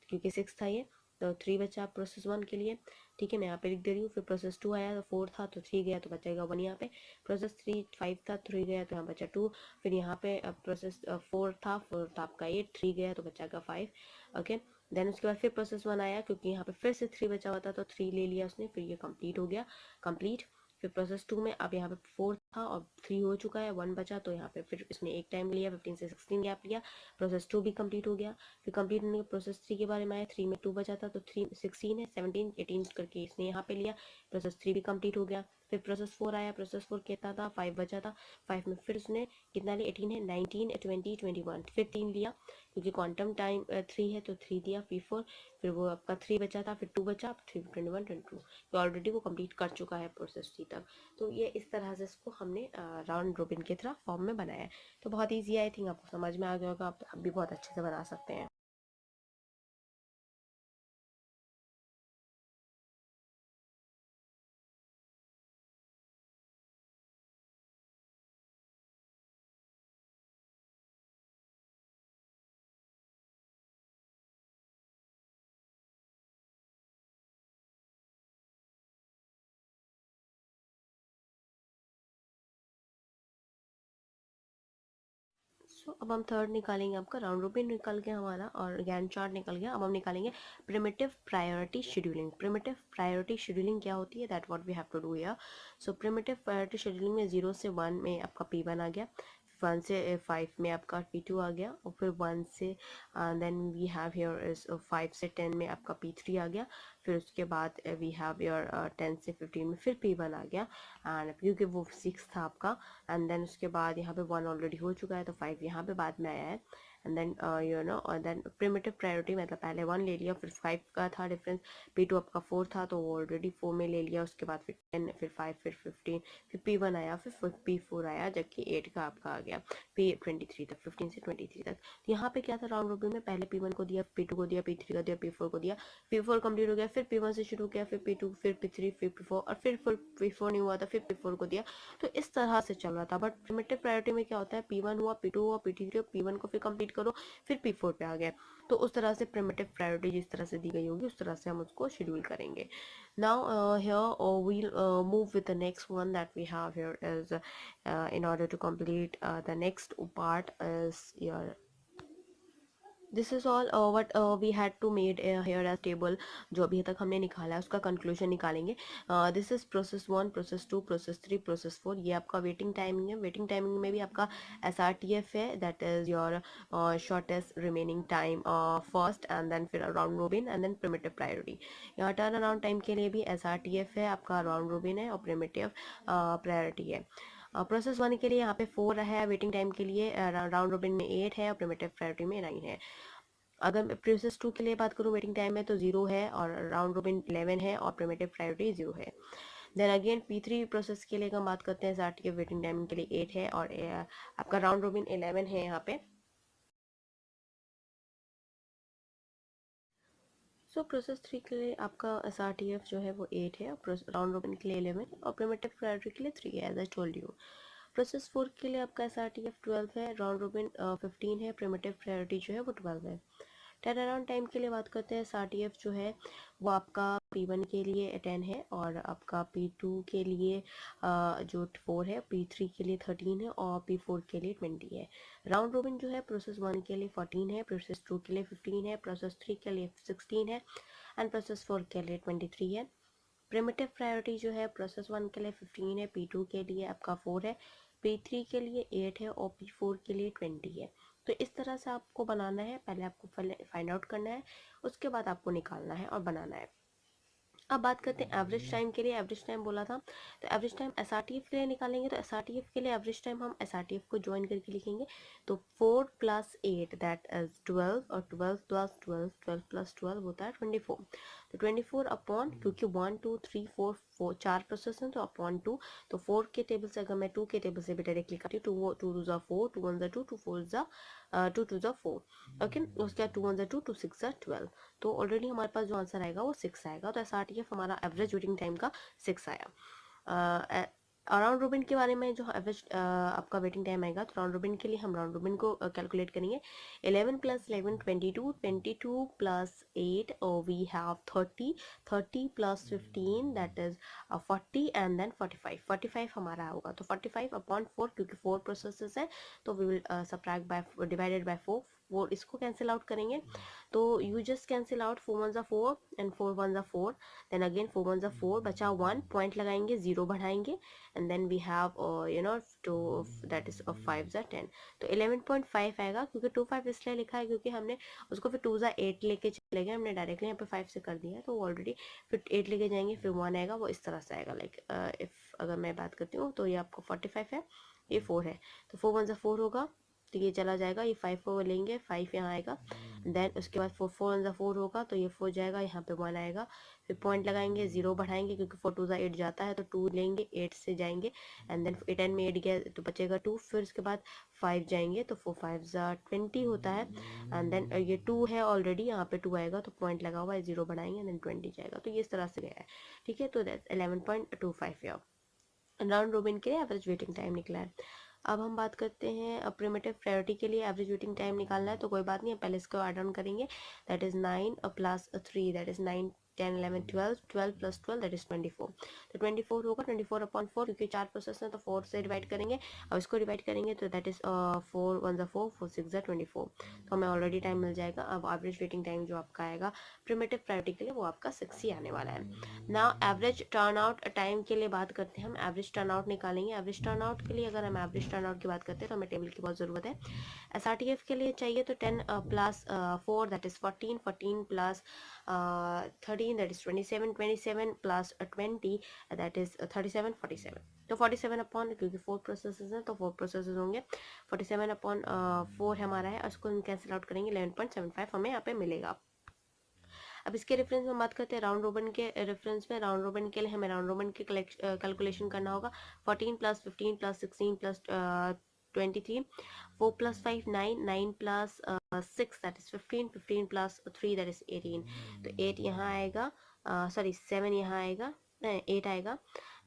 क्योंकि 6 था ये, तो 3 बचा प्रोसेस 1 के लिए। ठीक है, मैं यहाँ पे लिख दे रही हूँ। फिर प्रोसेस 2 आया तो 4 था तो 3 गया तो बचेगा 1 यहाँ पे। प्रोसेस 3 5 था, 3 गया तो यहाँ बचा 2। फिर यहाँ पे प्रोसेस 4 था, 4 था आपका 8, 3 गया तो बचेगा 5। ओके, देन उसके बाद फिर प्रोसेस 1 आया, क्योंकि यहाँ पे फिर से 3 बचा हुआ था तो 3 ले लिया उसने, फिर ये कंप्लीट हो गया, कंप्लीट। फिर प्रोसेस 2 में अब यहाँ पे 4 था और 3 हो चुका है, 1 बचा, तो यहाँ पे फिर इसने एक टाइम लिया, 15 से 16 गैप लिया, प्रोसेस 2 भी कंप्लीट हो गया। फिर कंप्लीट होने के प्रोसेस 3 के बारे में आया, 3 में 2 बचा था तो 3 16 है, 17 18 करके इसने यहाँ पे लिया, प्रोसेस 3 भी कंप्लीट हो गया। फिर प्रोसेस 4 आया, प्रोसेस 4 कितना था, 5 बचा था, 5 में फिर उसने कितना लिया, 18 है, 19 20 21, फिर 3 लिया, क्योंकि क्वांटम टाइम 3 है तो 3 दिया, फिर वो आपका 3 बचा था, फिर 2 बचा, 3 21 22, तो ऑलरेडी वो कंप्लीट कर चुका है प्रोसेस 3 तक। तो ये इस तरह से इसको हमने राउंड रोबिन की तरह फॉर्म में बनाया है। तो बहुत ईजी, आई थिंक आपको समझ में आ गया होगा, आप भी बहुत अच्छे से बना सकते हैं। अब हम थर्ड निकालेंगे, आपका राउंड रोबिन निकल गया हमारा और गैन चार्ट निकल गया। अब हम निकालेंगे preemptive priority scheduling. Preemptive priority scheduling क्या होती है, that what we have to do here. So preemptive priority scheduling में 0 से 1 में आपका P1 आ गया, 1 से 5 में आपका P2 आ गया, और फिर 1 से then we have here is 5 से 10 में आपका P3 आ गया। फिर उसके बाद वी हैव योर 10 से 15 में फिर P1 आ गया, एंड क्योंकि वो 6 था आपका, एंड देन उसके बाद यहाँ पे 1 ऑलरेडी हो चुका है तो 5 यहाँ पे बाद में आया है। एंड देन यू नो, और देन प्रिमिटिव प्रायोरिटी मतलब पहले 1 ले लिया, फिर 5 का था डिफरेंस, P2 आपका 4 था तो वो ऑलरेडी 4 में ले लिया, उसके बाद फिर 10, फिर 5, फिर 15, फिर P1 आया, फिर P4 आया, जबकि 8 का आपका आ गया P23 तक, 15 से 23 तक। तो यहाँ पे क्या था, राउंड रोबिन में पहले P1 को दिया, P2 को दिया, P3 को दिया, P4 को दिया, P4 कंप्लीट हो गया, फिर P1 से शुरू किया, फिर P2, फिर P3, फिर P4, और फिर P4 नहीं हुआ था, फिर P4 को दिया। तो इस तरह से चल रहा था। बट प्रिमिटिव प्रायोरिटी में क्या होता है, P1 हुआ, P2 हुआ, P3 हुआ, P1 को फिर कंप्लीट करो, फिर P4 पे आ गया। तो उस तरह से प्रिमिटिव प्रायोरिटी जिस तरह से दी गई होगी उस तरह से हम उसको शेड्यूल करेंगे। Now here we'll move with the next one that we have here is in order to complete the next part is your, this is all what we had to made here as table. जो अभी तक हमने निकाला है उसका conclusion निकालेंगे। This is process 1, process 2, process 3, process 4। ये आपका वेटिंग टाइमिंग है। वेटिंग टाइमिंग में भी आपका SRTF है, that is your shortest remaining time first, and then फिर round robin, and then preemptive priority. यहाँ टर्न अराउंड टाइम के लिए भी SRTF है, आपका राउंड रोबिन है और प्रिमिटिव प्रायोरिटी है। प्रोसेस 1 के लिए यहाँ पे 4 है, वेटिंग टाइम के लिए राउंड रोबिन में 8 है और प्रिमिटिव प्रायोरिटी में 9 है। अगर मैं प्रोसेस 2 के लिए बात करूँ वेटिंग टाइम में तो 0 है और राउंड रोबिन 11 है और प्रिमिटिव प्रायोरिटी 0 है। देन अगेन P3 प्रोसेस के लिए हम बात करते हैं, SRTF वेटिंग टाइमिंग के लिए 8 है और आपका राउंड रोबिन 11 है यहाँ पे। सो प्रोसेस 3 के लिए आपका SRTF जो है वो 8 है, राउंड रोबिन के लिए 11 और प्रिमिटिव प्रायोरिटी के लिए 3 है, as I told you. Process 4 के लिए आपका SRTF 12 है, राउंड रोबिन 15 है, प्रिमिटिव प्रायोरिटी जो है वो 12 है। टर्न अराउंड टाइम के लिए बात करते हैं, SRTF जो है वो आपका P1 के लिए 10 है और आपका P2 के लिए जो 4 है, P3 के लिए 13 है और P4 के लिए 20 है। राउंड रोबिन जो है प्रोसेस 1 के लिए 14 है, प्रोसेस 2 के लिए 15 है, प्रोसेस 3 के लिए 16 है एंड प्रोसेस 4 के लिए 23 है। प्रिमिटिव प्रायोरिटी जो है प्रोसेस 1 के लिए 15 है, P2 के लिए आपका 4 है, P3 के लिए 8 है और P4 के लिए 20 है। तो इस तरह से आपको बनाना है, पहले आपको फाइंड आउट करना है, उसके बाद आपको निकालना है और बनाना है। अब बात करते हैं एवरेज टाइम के लिए। एवरेज टाइम बोला था, तो एवरेज टाइम एसआरटीएफ के लिए निकालेंगे। तो एसआरटीएफ के लिए एवरेज टाइम हम एसआरटीएफ को ज्वाइन करके लिखेंगे। तो 4 + 8 दैट इज 12, और 12 + 12, 12 + 12 होता है 24। तो 24 अपॉन, क्योंकि 1 2 3 4 4 4 प्रोसेस हैं तो अपॉन 2। तो 4 के टेबल से अगर मैं 2 के टेबल से भी डायरेक्टली करती हूँ, तो 2 2 4, 2 1 2, 2 4 2 2 4। ओके, उसके बाद 2 1 2, 2 6 12। तो ऑलरेडी हमारे पास जो आंसर आएगा वो 6 आएगा। तो एसआरटीएफ हमारा एवरेज वेटिंग टाइम का 6 आया। राउंड रोबिन के बारे में, जो एवरेज आपका वेटिंग टाइम आएगा, तो राउंड रोबिन के लिए हम राउंड रोबिन को कैलकुलेट करेंगे। 11 + 11 22, 22 + 8 we have 30, 30 + 15 that is 40, and then 45, 45 हमारा होगा। तो 45 अपॉन 4, क्योंकि 4 प्रोसेसेस है तो we will subtract by, divided by 4। वो इसको कैंसिल आउट करेंगे, तो you just cancel out 4 1 4 and 4 1 4, then again 4 1 4, बचा 1, पॉइंट लगाएंगे, 0 बढ़ाएंगे, and then we have to, that is 5 10। तो 11.5 आएगा, क्योंकि 25 इसलिए लिखा है क्योंकि हमने उसको फिर 2 8 लेके चले गए, हमने डायरेक्टली यहाँ पे 5 से कर दिया है, तो ऑलरेडी फिर 8 लेके जाएंगे, फिर 1 आएगा, वो इस तरह से आएगा। लाइक इफ अगर मैं बात करती हूँ, तो ये आपको 45 है, ये 4 है, तो 4 1 4 होगा, तो ये चला जाएगा, ये 5 को लेंगे, 5 यहाँ आएगा, देन उसके बाद 4 4 1 4 होगा, तो ये 4 जाएगा, यहाँ पे 1 आएगा, फिर पॉइंट लगाएंगे, 0 बढ़ाएंगे, क्योंकि 4 2 8 जाता है, तो 2 लेंगे, 8 से जाएंगे, एंड देन 10 में 8 गया तो बचेगा 2, फिर उसके बाद 5 जाएंगे, तो 4 5 20 होता है, एंड देन ये 2 है ऑलरेडी, यहाँ पे 2 आएगा, तो पॉइंट लगा हुआ है, 0 बढ़ाएंगे, देन 20 जाएगा, तो ये इस तरह से गया है। ठीक है, तो 11.25 या राउंड रोबिन के लिए एवरेज वेटिंग टाइम निकला है। अब हम बात करते हैं प्रिमिटिव प्रायोरिटी के लिए एवरेज वेटिंग टाइम निकालना है, तो कोई बात नहीं है, पहले इसको ऐड ऑन करेंगे। That is 9 + 3 that is 9 10 11 12, 12 + 12 that is 24। तो 24 होगा, 24 अपॉन 4, क्योंकि 4 प्रोसेस है तो 4 से डिवाइड करेंगे, और इसको डिवाइड करेंगे, तो दैट इज 4 1 4, 4 6 24। तो हमें ऑलरेडी टाइम मिल जाएगा। अब एवरेज वेटिंग टाइम जो आपका आएगा प्रिमिटिव प्रायोरिटी के लिए, वो आपका 6 ही आने वाला है। Now average turn out time के लिए बात करते हैं, हम एवरेज टर्न आउट निकालेंगे। एवरेज टर्न आउट के लिए अगर हम एवरेज टर्न आउट की बात करते हैं, तो हमें टेबल की बहुत ज़रूरत है। एसआरटीएफ के लिए चाहिए, तो 10 + 4 that is 14, 14 + 13 that is 27, 27 + 20 that is 37, 47। तो 47 अपॉन, क्योंकि 4 प्रोसेसेस हैं तो 4 प्रोसेसेस होंगे, 47 अपॉन 4 हमारा है, और उसको हम कैंसिल आउट करेंगे, 11.75 हमें यहाँ पे मिलेगा। अब इसके रेफरेंस में बात करते हैं राउंड रोबन के रेफरेंस में। राउंड रोबन के लिए हमें राउंड रोबन के कैलकुलेशन करना होगा। 14 + 15 + 16 + 23, 4 + 5 9, 9 + 6 दैट इज 15, 15 + 3 दैट इज 18। तो 8 यहाँ आएगा, सॉरी 7 यहाँ आएगा, 8 आएगा,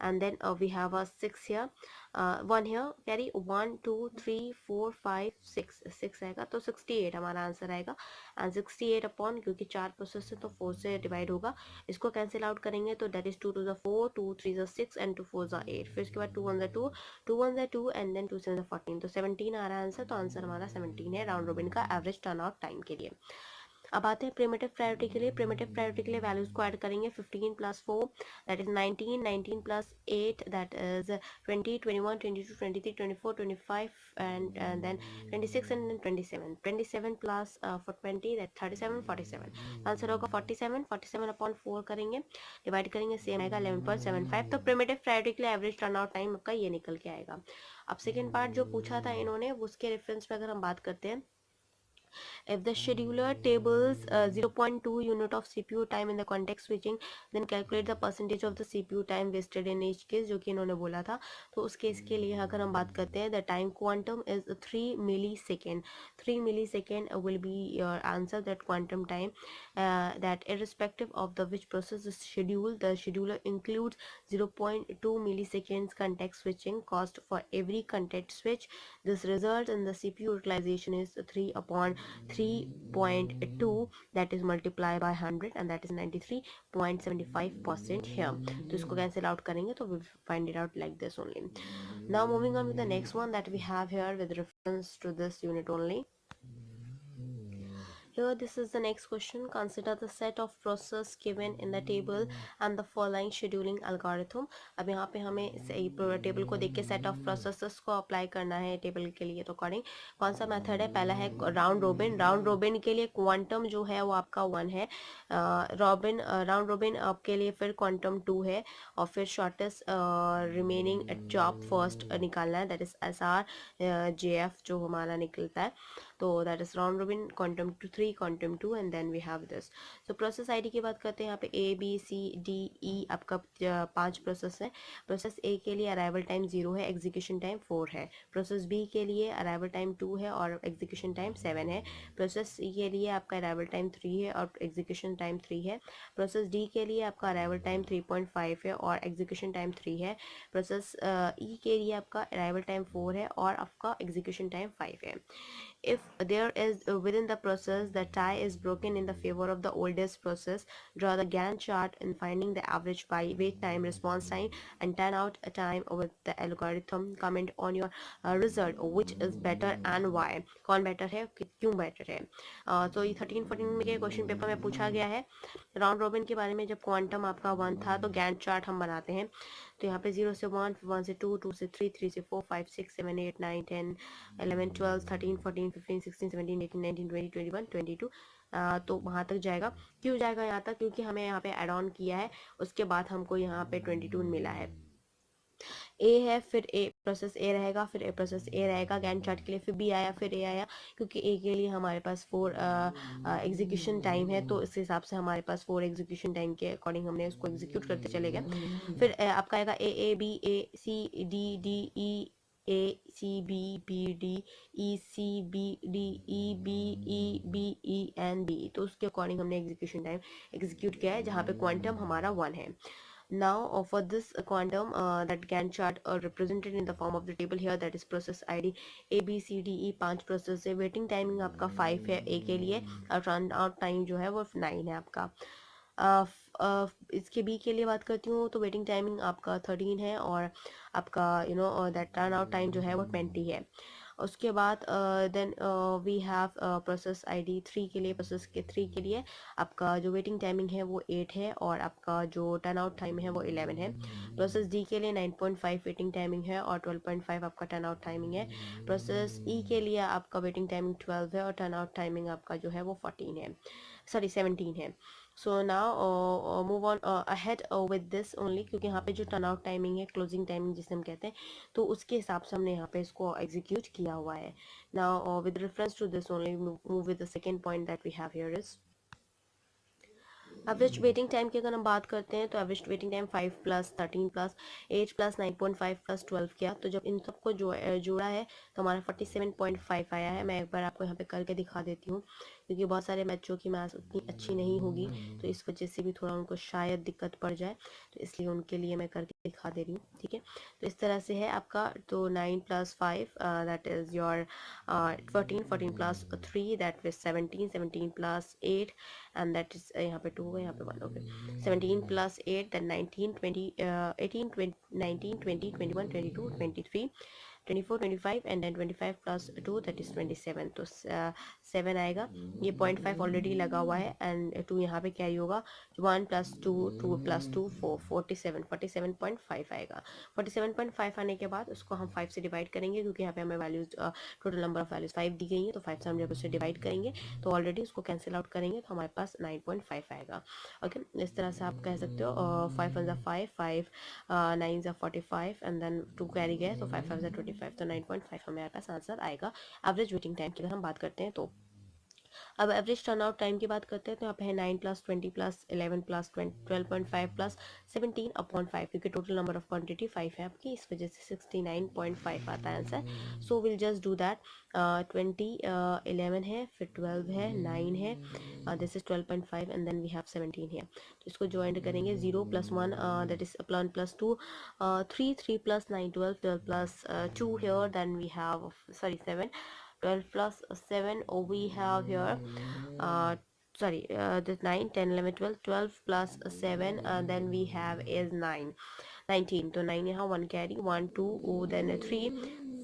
and then we have a 6 here, 1 here, carry 1 2 3 4 5 6, 6 आएगा, तो 68 हमारा आंसर आएगा। एंड 68 अपॉन, क्योंकि 4 प्रोसेस है तो 4 से डिवाइड होगा, इसको कैंसिल आउट करेंगे, तो दैट इज 2 2 4, 2 3 6 एंड 2 4 8। फिर इसके बाद 2 1 2, 2 1 2 एंड देन 2 7 14, तो 17 आ रहा है आंसर। तो आंसर हमारा 17 है राउंड रोबिन का एवरेज टर्न आउट टाइम के लिए। अब आते हैं प्रिमिटिव प्रायोरिटी के लिए। प्रिमिटिव प्रायोरिटी के लिए वैल्यूज को ऐड करेंगे। 15 + 4 that is 19, 19 + 8 that is 20, 21 22 23 24 25 and then 26 and then 27, 27 plus for 20 that 37, 47। Answer होगा 47, 47 अपॉन 4 करेंगे, डिवाइड करेंगे, सेम आएगा 11.75। तो प्रिमिटिव प्रायोरिटी के लिए एवरेज टर्न आउट टाइम आपका ये निकल के आएगा। अब सेकेंड पार्ट जो पूछा था इन्होंने, उसके रेफरेंस में अगर हम बात करते हैं, if the scheduler tables 0.2 unit of CPU time in the context switching, then calculate the percentage of the CPU time wasted in each case, जो कि इन्होंने बोला था। तो उस केस के लिए अगर हम बात करते हैं, the time quantum is 3 millisecond। 3 millisecond will be your answer, that quantum time, that irrespective of the which process is scheduled, the scheduler includes 0.2 milliseconds context switching cost for every context switch. This results in the CPU utilization is 3 upon 3.2, that is multiplied by 100, and that is 93.75% here. तो इसको cancel out करेंगे, तो we find it out like this only. Now moving on with the next one that we have here with reference to this unit only. Here this is the next question. Consider the set of process given in the table and the following scheduling algorithm. अब यहाँ पे हमें table को देख के set of processes को apply करना है टेबल के लिए। तो अकॉर्डिंग कौन सा मेथड है? पहला है राउंड रोबिन। राउंड रोबिन के लिए क्वांटम जो है वो आपका 1 है। राउंड रोबिन आपके लिए फिर क्वांटम 2 है, और फिर शॉर्टेस्ट रिमेनिंग जॉब फर्स्ट निकालना है, दैट इज SR JF जो हमारा निकलता है। तो that is round robin quantum 3 quantum 2 and then we have this. तो प्रोसेस आईडी की बात करते हैं। यहाँ पे ABCDE आपका 5 प्रोसेस है। प्रोसेस ए के लिए अराइवल टाइम 0 है, एग्जीक्यूशन टाइम 4 है। प्रोसेस बी के लिए अराइवल टाइम 2 है और एग्जीक्यूशन टाइम 7 है। प्रोसेस सी के लिए आपका अराइवल टाइम 3 है और एग्जीक्यूशन टाइम 3 है। प्रोसेस डी के लिए आपका अराइवल टाइम 3.5 है और एग्जीक्यूशन टाइम 3 है। प्रोसेस ई के लिए आपका अराइवल टाइम 4 है और आपका एग्जीक्यूशन टाइम 5 है। If there is within the process the tie is broken in the favor of the oldest process, draw the Gantt chart in finding the average by wait time, response time, and turnout time with the algorithm. Comment on your result, which is better and why. कौन better है, क्यों better है? तो ये 13-14 के question paper में पूछा गया है। राउंड रॉबिन के बारे में जब क्वांटम आपका 1 था तो गैंट चार्ट हम बनाते हैं। तो यहाँ पे 0 से 1, 1 से 2, 2 से 3, 3 से 4, 5, 6, 7, 8, 9, 10, 11, 12, 13, 14, 15, 16, 17, 18, 19, 20, 21, 22, तो वहाँ तक जाएगा। क्यों जाएगा यहाँ तक? क्योंकि हमें यहाँ पे ऐड ऑन किया है, उसके बाद हमको यहाँ पे 22 मिला है। ए है, फिर ए प्रोसेस ए रहेगा, फिर ए प्रोसेस ए रहेगा गैंट चार्ट के लिए, फिर बी आया, फिर ए आया, क्योंकि ए के लिए हमारे पास 4 एग्जीक्यूशन टाइम है, तो इस हिसाब से हमारे पास 4 एग्जीक्यूशन टाइम के अकॉर्डिंग हमने उसको एग्जीक्यूट करते चले गए। फिर आपका आएगा A, A, B, A, C, D, D, E, A, C, B, B, D, E, C, B, D, E, B, E, B, E and B, तो उसके अकॉर्डिंग हमने एग्जीक्यूशन टाइम एग्जीक्यूट किया है, जहाँ पे क्वांटम हमारा 1 है। Now for this quantum that Gantt chart represented in the form of the table here, that is process ID ABCDE 5 process है। वेटिंग टाइमिंग आपका 5 है ए के लिए और रन आउट टाइम जो है वो 9 है आपका। इसके बी के लिए बात करती हूँ तो वेटिंग टाइमिंग आपका 13 है और आपका दैट रन आउट टाइम जो है वो 20 है। उसके बाद then we have process ID 3 के लिए, प्रोसेस के 3 के लिए आपका जो वेटिंग टाइमिंग है वो 8 है और आपका जो टर्न आउट टाइम है वो 11 है। प्रोसेस डी के लिए 9.5 वेटिंग टाइमिंग है और 12.5 आपका टर्न आउट टाइमिंग है। प्रोसेस ई के लिए आपका वेटिंग टाइमिंग 12 है और टर्न आउट टाइमिंग आपका जो है वो 14 है, सॉरी 17 है। So now move on ahead with this only, क्योंकि यहाँ पे जो टर्न आउट टाइमिंग है, क्लोजिंग टाइमिंग जिसे हम कहते हैं, तो उसके हिसाब से हमने यहाँ पे इसको एग्जीक्यूट किया हुआ है। Now with reference to this only move with the second point that we have here is average waiting time की। अगर हम बात करते हैं तो average waiting time 5 plus 13 plus 8 plus 9.5 plus 12 किया, तो जब इन सबको जोड़ा है तो हमारा 47.5 आया है। मैं एक बार आपको यहाँ पे करके दिखा देती हूँ, क्योंकि बहुत सारे बच्चों की मैथ्स उतनी अच्छी नहीं होगी, तो इस वजह से भी थोड़ा उनको शायद दिक्कत पड़ जाए, तो इसलिए उनके लिए मैं करके दिखा दे रही हूँ, ठीक है। तो इस तरह से है आपका, तो 9 plus 5 that is your 14, 14 plus 3 that is 17, 17 plus 8 and that is यहाँ पे 2 है, यहाँ पे 1 हो गया, 17 plus 8 then 19, 20, 18, 20, 19, 20, 21, 22, 23, 24, 25 and then 25 plus 2 that is 27, तो 7 आएगा। ये 0.5 ऑलरेडी लगा हुआ है एंड 2 यहाँ पे कैरी होगा, 1 प्लस 2, 2 प्लस 2 4, 47, 47.5 आएगा। 47.5 आने के बाद उसको हम 5 से डिवाइड करेंगे, क्योंकि यहाँ पे हमें values total number of values 5 दी गई है, तो 5 से हम जब उससे डिवाइड करेंगे तो ऑलरेडी उसको कैंसिल आउट करेंगे तो हमारे पास 9.5 आएगा। ओके, इस तरह से आप कह सकते हो 5 1 5, 5 9 45 एंड देन 2 कैरी गए, तो 5 5 25, तो 9.5 हमारे पास आंसर आएगा एवरेज वेटिंग टाइम की अगर हम बात करते हैं तो। अब एवरेज टर्न आउट टाइम की बात करते हैं तो यहाँ पे है 9 plus 20 plus 11 plus 12.5 plus 17 upon 5, क्योंकि टोटल नंबर ऑफ क्वांटिटी 5 है आपकी, इस वजह से 69.5 आता है answer. So will just do that. 20 11 है, फिर 12 है, 9 है, this is 12.5 and then we have 17 है, तो इसको ज्वाइन करेंगे 0 plus 1 that is plus plus 2, 3 3 plus 9 12, 12 plus 2 here, then we have, sorry 7, 12 plus 7, we have here this 9 10 11 12, 12 plus 7 then we have is 9 19, तो 9 यहाँ 1 carry 1 2 then 3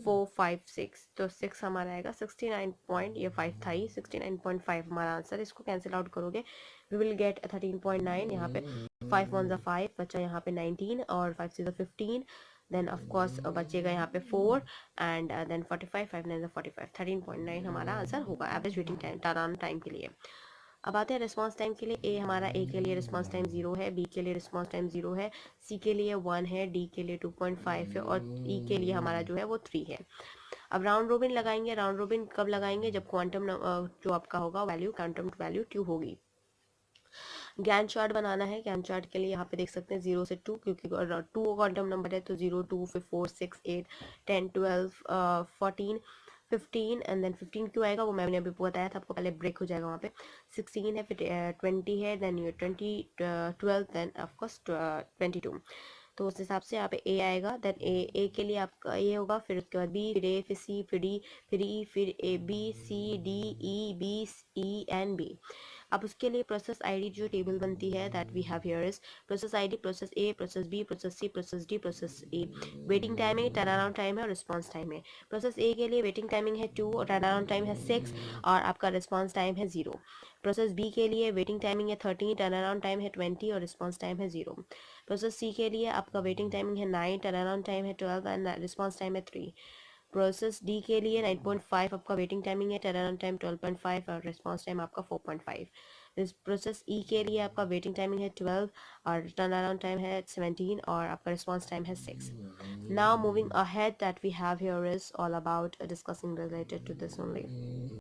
4 5 6, तो 6 हमारा आएगा 69 point, ये 5 था ही, 69.5 हमारा आंसर। इसको कैंसिल आउट करोगे वी विल गेट 13.9। यहाँ पे 5 1 5 बचा, यहाँ पे 19 और 5 6 15, देन ऑफ कोर्स बचेगा यहाँ पे 4 एंड देन 45, 5 9 45, 13.9 हमारा आंसर होगा average waiting time turn time के लिए। अब आते हैं रिस्पांस टाइम के लिए। ए के लिए रिस्पांस टाइम 0 है, बी के लिए रिस्पांस टाइम 0 है, सी के लिए 1 है, डी के लिए 2.5 है और ई के लिए हमारा जो है वो 3 है। अब राउंड रोबिन लगाएंगे। राउंड रोबिन कब लगाएंगे? जब क्वांटम जो आपका होगा वैल्यू, क्वांटम वैल्यू 2 होगी। गैन चार्ट बनाना है। गैन चार्ट के लिए यहाँ पे देख सकते हैं 0 से 2, क्योंकि 2 क्वांटम नंबर है तो 0 2 फिर 4 6 8 10 12 14 15 एंड देन 15 क्यों आएगा वो मैंने अभी बताया था आपको, पहले ब्रेक हो जाएगा वहाँ पे। 16 है, फिर 20 है, देन ये 20 12 देन ऑफकोर्स 22। तो उस हिसाब से यहाँ पे ए आएगा, देन ए के लिए आपका ए होगा, फिर उसके बाद बी, फिर ए, फिर सी, फिर डी, फिर ई, फिर A, B C D E B E and B. अब उसके लिए प्रोसेस आईडी जो टेबल बनती है that we have here is process ID, process A, process B, process C, process D, process E. Waiting time है, turn around time है और response time है। प्रोसेस ए के लिए वेटिंग टाइमिंग है 2 और टर्न अराउंड टाइम है 6 और आपका रिस्पांस टाइम है 0। प्रोसेस बी के लिए वेटिंग टाइमिंग है 13, टर्न अराउंड टाइम है 20 और रिस्पांस टाइम है 0। प्रोसेस सी के लिए आपका वेटिंग टाइमिंग है 9, टर्न अराउंड टाइम है 12 एंड रिस्पांस टाइम है 3। प्रोसेस डी के लिए 9.5 आपका वेटिंग टाइमिंग है, टर्न अराउंड टाइम 12.5 और रिस्पांस टाइम आपका 4.5। इस प्रोसेस ई के लिए आपका वेटिंग टाइमिंग है 12 और टर्न अराउंड टाइम है 17 और आपका रिस्पांस टाइम है 6। Now moving ahead that we have here is all about discussing related to this only.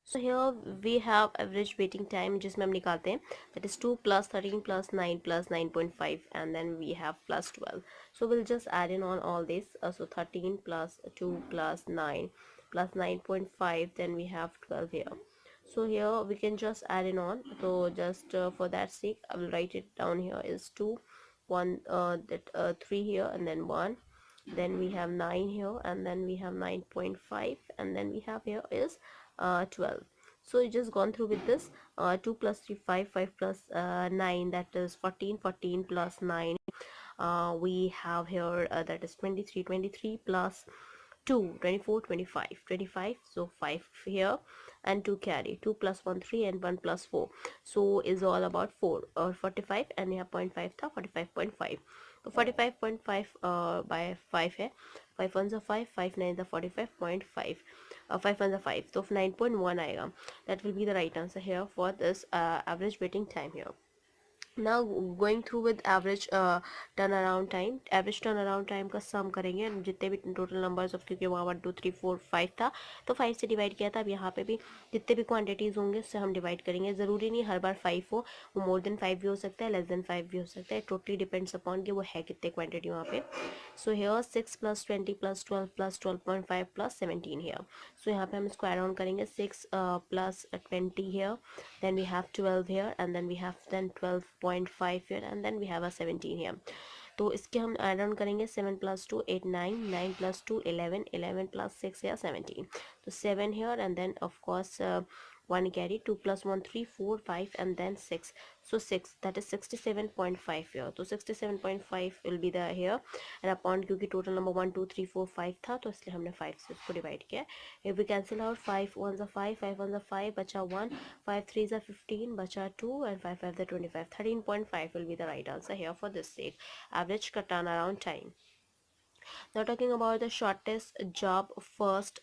So here we have average waiting time जिसमें हम निकालते हैं, that is 2 plus 13 plus 9 plus 9.5 and then we have plus 12. So we'll just add in on all this. So 13 plus 2 plus 9 plus 9.5, then we have 12 here. So here we can just add in on. So just for that sake I will write it down. Here is 2 1 3 here and then 1, then we have 9 here and then we have 9.5 and then we have here is 12. So you just gone through with this. 2 plus 3 5 5 plus 9, that is 14 14 plus 9, we have here that is 23 23 plus 2 24 25 25, so 5 here and 2 carry, 2 plus 1 3 and 1 plus 4, so is all about 4 or 45 and यहाँ 0.5 था 45.5, तो 45.5 by 5 है, 5 1 is 5 5 9 is 45.5, 5 1 is 5, so 9.1 आएगा. That will be the right answer here for this average waiting time here. Now going through with average turnaround time. Average turnaround time का सम करेंगे जितने भी total numbers of, क्योंकि वहाँ 1 2 3 4 5 था तो 5 से डिवाइड किया था. अब यहाँ पे भी जितने भी क्वांटिटीज़ होंगे उससे हम डिवाइड करेंगे. ज़रूरी नहीं हर बार 5 हो, वो मोर देन 5 भी हो सकता है, लेस देन 5 भी हो सकता है. टोटली डिपेंड्स अपॉन कि वो है कितने क्वांटिटी वहाँ पे. So here 6 plus 20 plus 12 plus 12.5 plus 17 here. सो यहाँ पे हम इसको एड ऑन करेंगे 6 plus 20 here, then we have 12 here and then we have then 12.5 here and then we have a 17 here. तो इसके हम ऐड ऑन करेंगे 7 प्लस 2 8 9 9 प्लस 2 11 11 प्लस 6 या 17, तो 7 here and then of course 1 carry, 2 plus 1 3 4 5 and then 6, so 6, that is 67.5 here. तो 67.5 will be the here and upon क्योंकि total number 1 2 3 4 5 था तो इसलिए हमने 5 से उसको डिवाइड किया. if we cancel out 5 1 is 5 5 1 is 5 बचा 1, 5 3 is 15 बचा 2 and 5 5 is 25, 13.5 will be the right answer here for this sake. Average turnaround time. Now talking about the shortest job first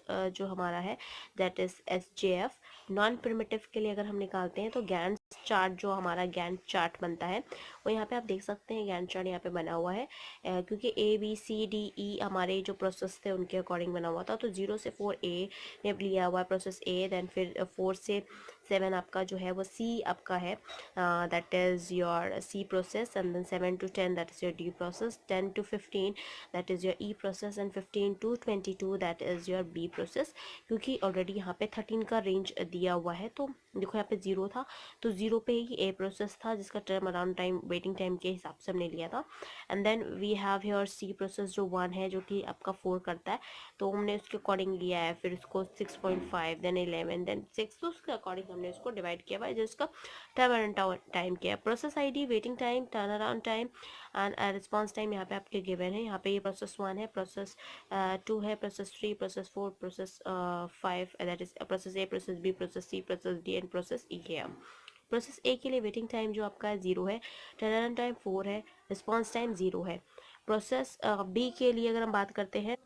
जो हमारा है that is SJF. Non primitive के लिए अगर हम निकालते हैं तो गैंट चार्ट जो हमारा गैंट चार्ट बनता है वो यहाँ पे आप देख सकते हैं. गैंट चार्ट यहाँ पे बना हुआ है क्योंकि ABCDE हमारे जो प्रोसेस थे उनके अकॉर्डिंग बना हुआ था. तो 0 से 4 A ने लिया हुआ है प्रोसेस A, देन फिर 4 से 7 आपका जो है वो C आपका है, that is your C process, and then 7 to 10 that is your D process, 10 to 15 that is your E process and 15 to 22 that is your B process. क्योंकि ऑलरेडी यहाँ पे 13 का रेंज दिया हुआ है तो देखो यहाँ पे 0 था तो 0 पे ही A प्रोसेस था जिसका turn around time waiting time के हिसाब से हमने लिया था। And then we have here C process जो 1 है, जो कि आपका 4 करता है, तो हमने उसके अकॉर्डिंग लिया है। फिर उसको 6.5 देन 11 देन 6, तो उसके अकॉर्डिंग हमने उसको डिवाइड किया बाय जिसका टर्न टाइम किया। Process ID, waiting time, turn around time and response time यहाँ पे आपके गिवन है। यहाँ पे ये प्रोसेस 1 है, प्रोसेस 2 है, process 3, process 4, process 5, that is process A, process B, process C, process D and process E है। प्रोसेस ए के लिए वेटिंग टाइम जो आपका 0 है, टर्न टाइम 4 है, रिस्पॉन्स टाइम 0 है। प्रोसेस बी के लिए अगर हम बात करते हैं,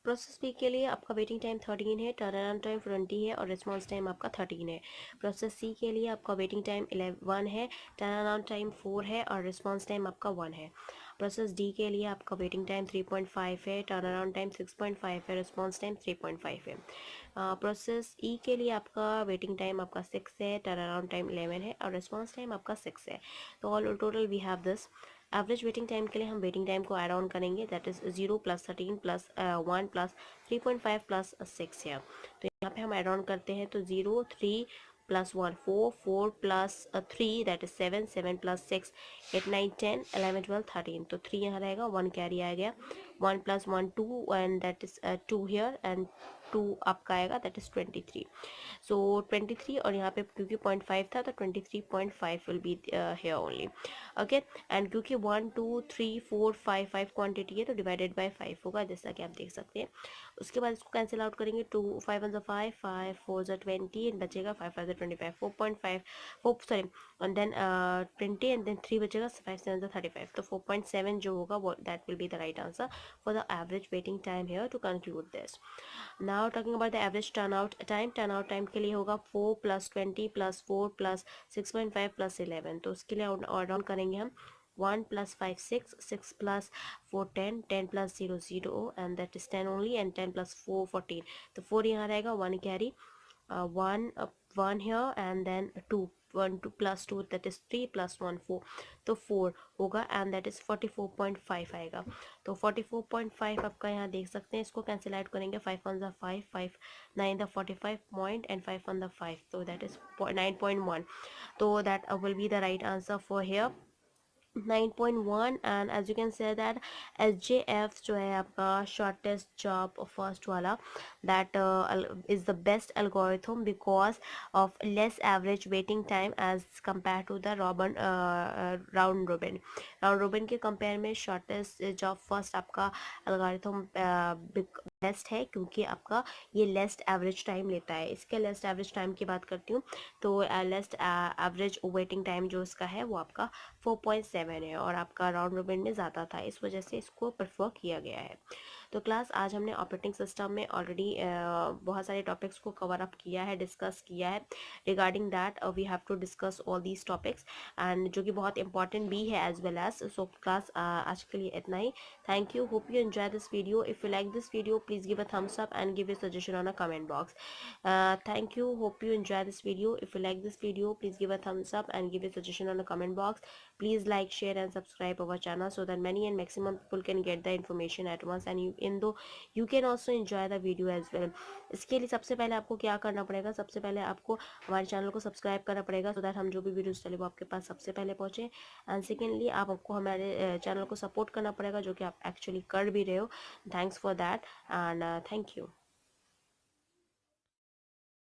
प्रोसेस बी के लिए आपका वेटिंग टाइम 13 है, टर्न अराउंड टाइम 20 है और रिस्पॉन्स टाइम आपका 13 है। प्रोसेस सी के लिए आपका वेटिंग टाइम 1 है, टर्न अराउंड टाइम 4 है और रिस्पॉन्स टाइम आपका 1 है। प्रोसेस डी के लिए आपका वेटिंग टाइम 3.5 है, टर्न अराउंड टाइम 6.5 है, रिस्पॉन्स टाइम 3.5 है। प्रोसेस ई के लिए आपका वेटिंग टाइम आपका 6 है, टर्न अराउंड टाइम 11 है और रिस्पॉन्स टाइम आपका 6 है। तो all total we have this. Average waiting time के लिए हम वेटिंग टाइम को ऐड ऑन करेंगे, that is 0 plus 13 plus 1 plus 3.5 plus 6 है। तो यहाँ पे हम ऐड ऑन करते हैं, तो 0 3 plus 1 4 4 plus 3 that is 7 7 plus 6 8 9 10 11 12 13, तो 3 यहाँ रहेगा, 1 कैरी आ गया, 1 plus 1 2 and that is 2 here and 2 आपका आएगा, दैट इज 23। सो 23 और यहाँ पे क्योंकि 0.5 था तो 23.5 will be here only. Okay, and क्योंकि 1 2 3 4 5 5 क्वांटिटी है तो डिवाइडेड बाय 5 होगा, जैसा कि आप देख सकते हैं। उसके बाद इसको कैंसिल आउट करेंगे, 2 5 1 5 5 4 20 एंड बचेगा 5 5 25 4.5 4 sorry and then 20 and then 3 बचेगा, 5 7 35, तो 4.7 जो होगा वो that will be the right answer for the average waiting time here to conclude this. Now talking about the average turn out time के लिए होगा 4 प्लस 20 प्लस 4 प्लस 6.5 प्लस 11, तो उसके लिए ऑड ऑन करेंगे हम 1 plus 5 6 6 plus 4 10 10 plus 0 0 and that is 10 only and 10 plus 4 14, तो 4 यहाँ रहेगा, 1 carry 1 here and then 2 1 2 plus 2 that is 3 plus 1 4, तो 4 होगा and that is 44.5 आएगा। तो 44.5 आपका यहाँ देख सकते हैं, इसको कैंसिल आउट करेंगे, 5 1 5 5 9 the 45 point and 5 1 the 5, तो that is 9.1, तो that will be the right answer for here 9.1। And as you can say that SJF जो है आपका शॉर्टेस्ट जॉब फर्स्ट वाला, that is the best algorithm because of less average waiting time as compare to the round robin के compare में shortest job first आपका algorithm best है, क्योंकि आपका ये लेस्ट एवरेज टाइम लेता है। इसके लेस्ट एवरेज टाइम की बात करती हूँ तो लेस्ट एवरेज वेटिंग टाइम जो इसका है वो आपका 4.7 है और आपका राउंड रोबिन में ज़्यादा था, इस वजह से इसको प्रेफर किया गया है। तो क्लास आज हमने ऑपरेटिंग सिस्टम में ऑलरेडी बहुत सारे टॉपिक्स को कवर अप किया है, डिस्कस किया है। Regarding that we have to discuss all these topics and जो कि बहुत इंपॉर्टेंट भी है as well as. So class आज के लिए इतना ही। Thank you, hope you enjoy this video. If you like this video please give a thumbs up and give a suggestion on a comment box. Thank you, hope you enjoy this video. If you like this video please give a thumbs up and give a suggestion on the comment box. Please like, share and subscribe our channel so that many and maximum people can get the information at once and you can also enjoy the video as well. इसके लिए सबसे पहले आपको क्या करना पड़ेगा, सबसे पहले आपको हमारे चैनल को सब्सक्राइब करना पड़ेगा सो दैट हम जो भी वीडियोस डालें वो आपके पास सबसे पहले पहुंचे। एंड सेकेंडली आपको हमारे चैनल को सपोर्ट करना पड़ेगा, जो कि आप एक्चुअली कर भी रहे हो। Thanks for that and thank you.